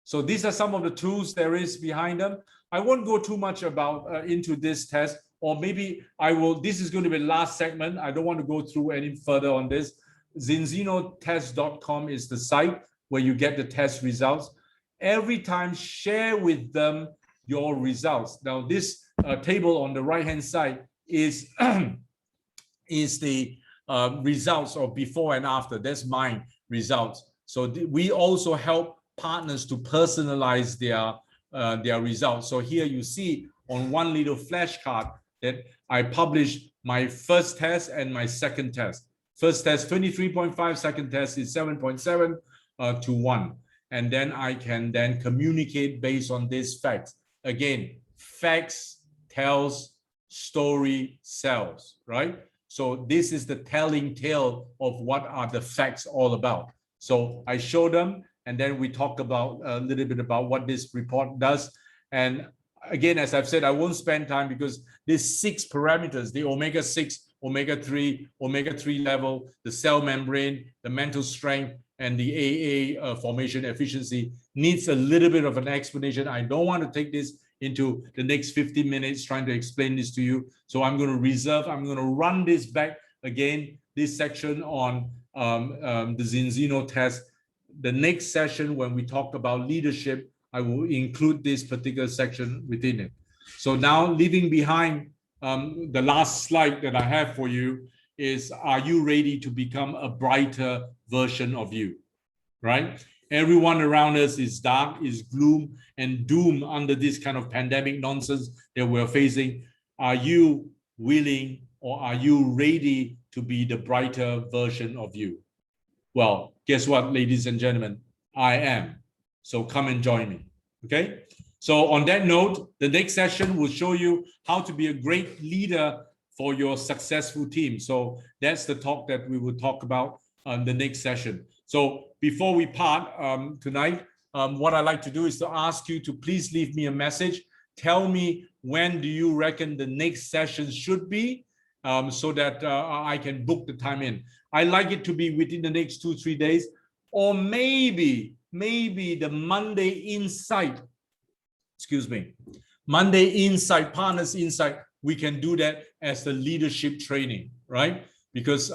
So these are some of the tools there is behind them. I won't go too much about into this test, or maybe I will. This is going to be the last segment. I don't want to go through any further on this. zinzinotest.com is the site where you get the test results. Every time, share with them your results. Now, this table on the right-hand side is the results of before and after. That's my results. So we also help partners to personalize their results. So here you see on one little flashcard that I published my first test and my second test. First test 23.5, second test is 7.7 to 1. And then I can then communicate based on these facts. Again, facts tells, story sells, right? So this is the telling tale of what are the facts all about. So I show them, and then we talk about a little bit about what this report does. And again, as I've said, I won't spend time because these 6 parameters, the omega-6, omega-3 level, the cell membrane, the mental strength, and the AA formation efficiency needs a little bit of an explanation. I don't want to take this into the next 15 minutes trying to explain this to you. So I'm going to reserve, I'm going to run this back again, this section on the Zinzino test. The next session, when we talk about leadership, I will include this particular section within it. So now, leaving behind the last slide that I have for you is, are you ready to become a brighter version of you, right? Everyone around us is dark, is gloom and doom under this kind of pandemic nonsense that we're facing. Are you willing, or are you ready to be the brighter version of you? Well, guess what, ladies and gentlemen? I am. So come and join me. Okay. So on that note, the next session will show you how to be a great leader for your successful team. So that's the talk that we will talk about on the next session. So before we part tonight, what I'd like to do is to ask you to please leave me a message. Tell me when do you reckon the next session should be, so that I can book the time in. I like it to be within the next 2-3 days, or maybe the Monday Insight, Monday Insight, Partners Insight, we can do that as the leadership training, right? Because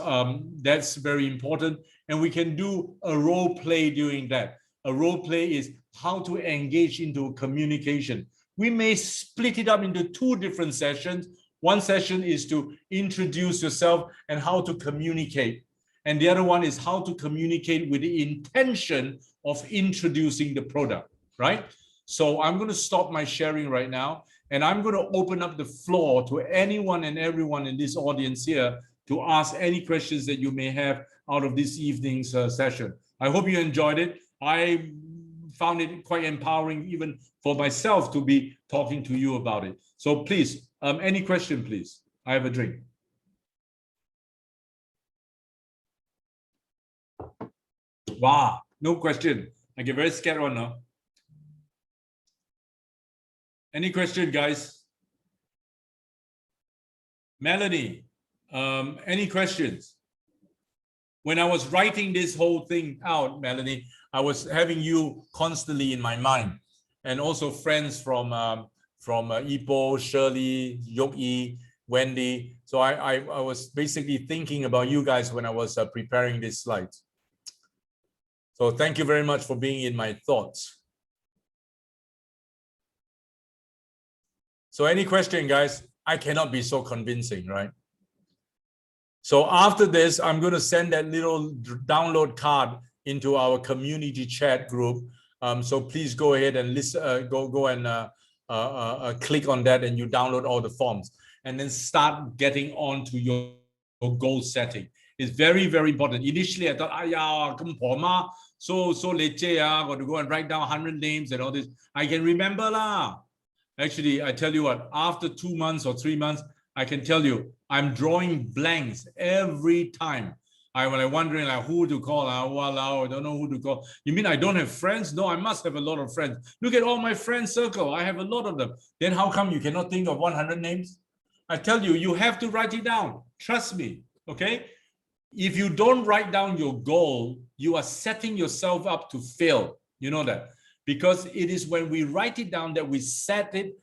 that's very important. And we can do a role play during that. A role play is how to engage into communication. We may split it up into 2 different sessions. One session is to introduce yourself and how to communicate. And the other one is how to communicate with the intention of introducing the product, right? So I'm going to stop my sharing right now, and I'm going to open up the floor to anyone and everyone in this audience here to ask any questions that you may have out of this evening's session. I hope you enjoyed it. I found it quite empowering even for myself to be talking to you about it. So please, any question, please. I have a drink. Wow, no question. I get very scared right now. Any question, guys? Melanie, any questions? When I was writing this whole thing out, Melanie, I was having you constantly in my mind, and also friends from Ipo, Shirley, Yogi, Wendy. So I was basically thinking about you guys when I was preparing these slides. So thank you very much for being in my thoughts. So any question, guys? I cannot be so convincing, right? So after this, I'm going to send that little download card into our community chat group. So please go ahead and listen, go and click on that, and you download all the forms, and then start getting on to your goal setting. It's very, very important. Initially, I thought, so leceh, got to go and write down 100 names and all this. I can remember lah. Actually, I tell you what, after 2 months or 3 months, I can tell you, I'm drawing blanks every time. When I'm wondering like who to call, I don't know who to call. You mean I don't have friends? No, I must have a lot of friends. Look at all my friend circle. I have a lot of them. Then how come you cannot think of 100 names? I tell you, you have to write it down. Trust me, okay? If you don't write down your goal, you are setting yourself up to fail. You know that? Because it is when we write it down that we set it,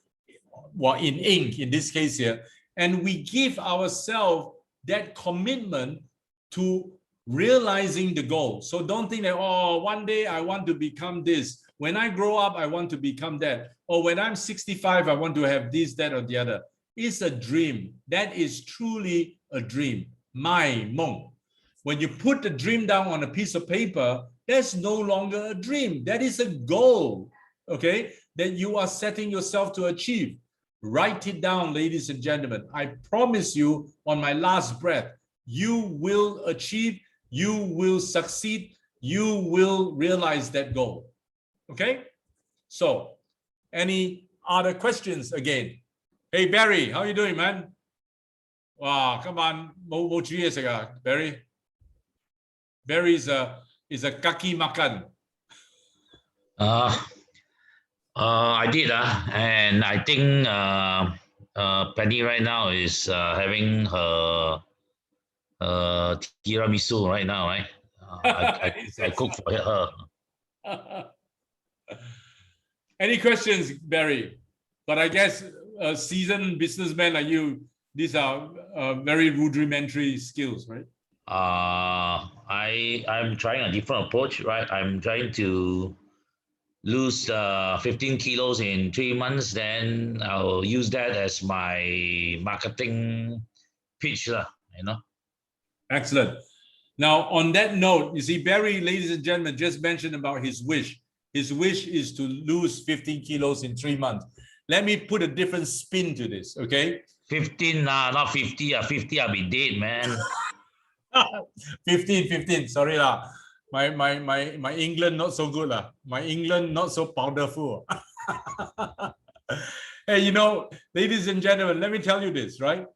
well, in ink, in this case here, and we give ourselves that commitment to realizing the goal. So don't think that, oh, one day I want to become this. When I grow up, I want to become that. Or when I'm 65, I want to have this, that, or the other. It's a dream. That is truly a dream. My mong. When you put the dream down on a piece of paper, that's no longer a dream. That is a goal, okay, that you are setting yourself to achieve. Write it down, ladies and gentlemen. I promise you on my last breath, you will achieve, you will succeed, you will realize that goal, okay? So, any other questions again? Hey, Barry, how are you doing, man? Wow, come on, mo Barry. Barry is a kaki makan. I did, and I think Penny right now is having her tiramisu right now, right? I cook for her. Any questions, Barry? But I guess a seasoned businessman like you, these are very rudimentary skills, right? I'm trying a different approach, right? I'm trying to lose 15 kilos in 3 months, then I'll use that as my marketing pitch, you know. Excellent. Now, on that note, you see, Barry, ladies and gentlemen, just mentioned about his wish. His wish is to lose 15 kilos in 3 months. Let me put a different spin to this, okay? 15, not 50. 50, I'll be dead, man. 15, sorry lah. My England not so good lah. My England not so powderful. Hey, you know, ladies and gentlemen, let me tell you this, right?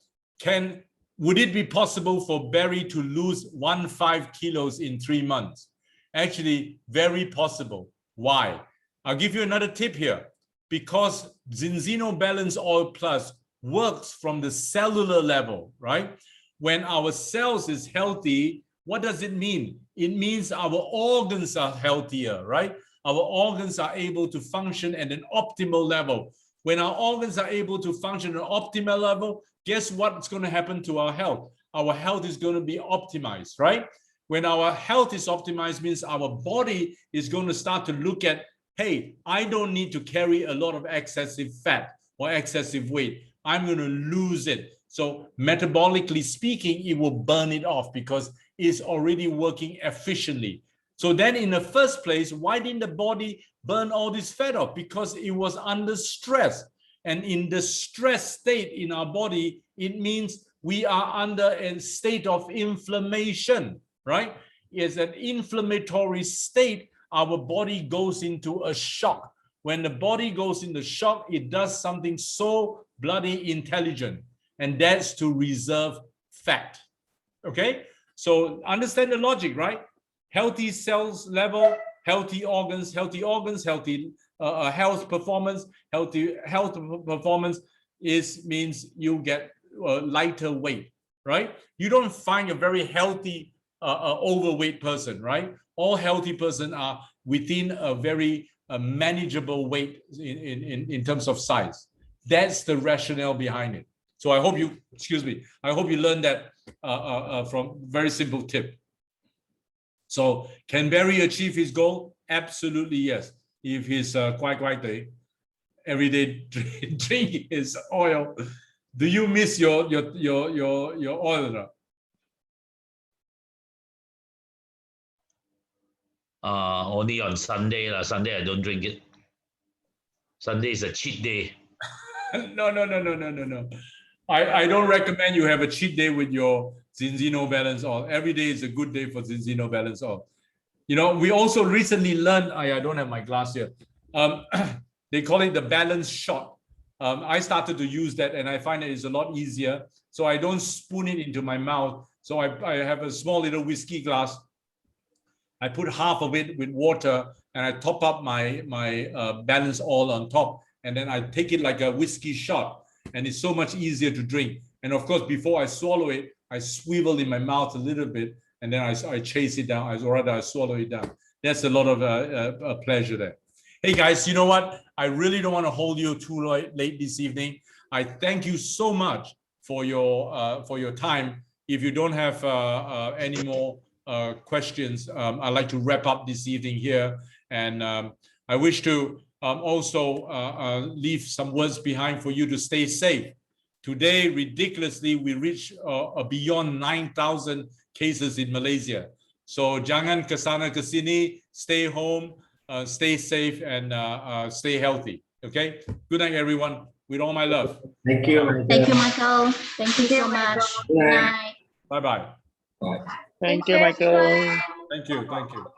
Would it be possible for Barry to lose 15 kilos in 3 months? Actually, very possible. Why? I'll give you another tip here. Because Zinzino Balance Oil Plus works from the cellular level, right? When our cells is healthy, what does it mean? It means our organs are healthier, right? Our organs are able to function at an optimal level. When our organs are able to function at an optimal level, guess what's going to happen to our health? Our health is going to be optimized, right? When our health is optimized, means our body is going to start to look at, hey, I don't need to carry a lot of excessive fat or excessive weight. I'm going to lose it. So metabolically speaking, it will burn it off because it's already working efficiently. So then in the first place, why didn't the body burn all this fat off? Because it was under stress. And in the stress state in our body, it means we are under a state of inflammation, right? It's an inflammatory state. Our body goes into a shock. When the body goes into shock, it does something so bloody intelligent, and that's to reserve fat. Okay? So understand the logic, right? Healthy cells level, healthy organs, healthy health performance. Healthy health performance means you get lighter weight, right? You don't find a very healthy overweight person, right? All healthy person are within a very manageable weight in terms of size. That's the rationale behind it. So I hope you, I hope you learned that from very simple tip. So can Barry achieve his goal? Absolutely yes. If he's quite every day drink his oil. Do you miss your oil? Only on Sunday. Sunday I don't drink it. Sunday is a cheat day. No. I don't recommend you have a cheat day with your Zinzino Balance Oil. Every day is a good day for Zinzino Balance Oil. You know, we also recently learned, I don't have my glass here. They call it the balance shot. I started to use that and I find it is a lot easier. So I don't spoon it into my mouth. So I have a small little whiskey glass. I put half of it with water and I top up my balance oil on top. And then I take it like a whiskey shot. And it's so much easier to drink. And of course, before I swallow it, I swivel in my mouth a little bit, and then I chase it down, or rather I swallow it down. That's a lot of pleasure there. Hey guys, you know what? I really don't want to hold you too late this evening. I thank you so much for your time. If you don't have any more questions, I'd like to wrap up this evening here. And I wish to also leave some words behind for you to stay safe. Today, ridiculously, we reached beyond 9,000 cases in Malaysia. So jangan kesana kesini, stay home, stay safe, and stay healthy. Okay? Good night, everyone. With all my love. Thank you, Michael. Thank you, Michael. Thank you so much. Good night. Bye-bye. Thank you, Michael. Thank you.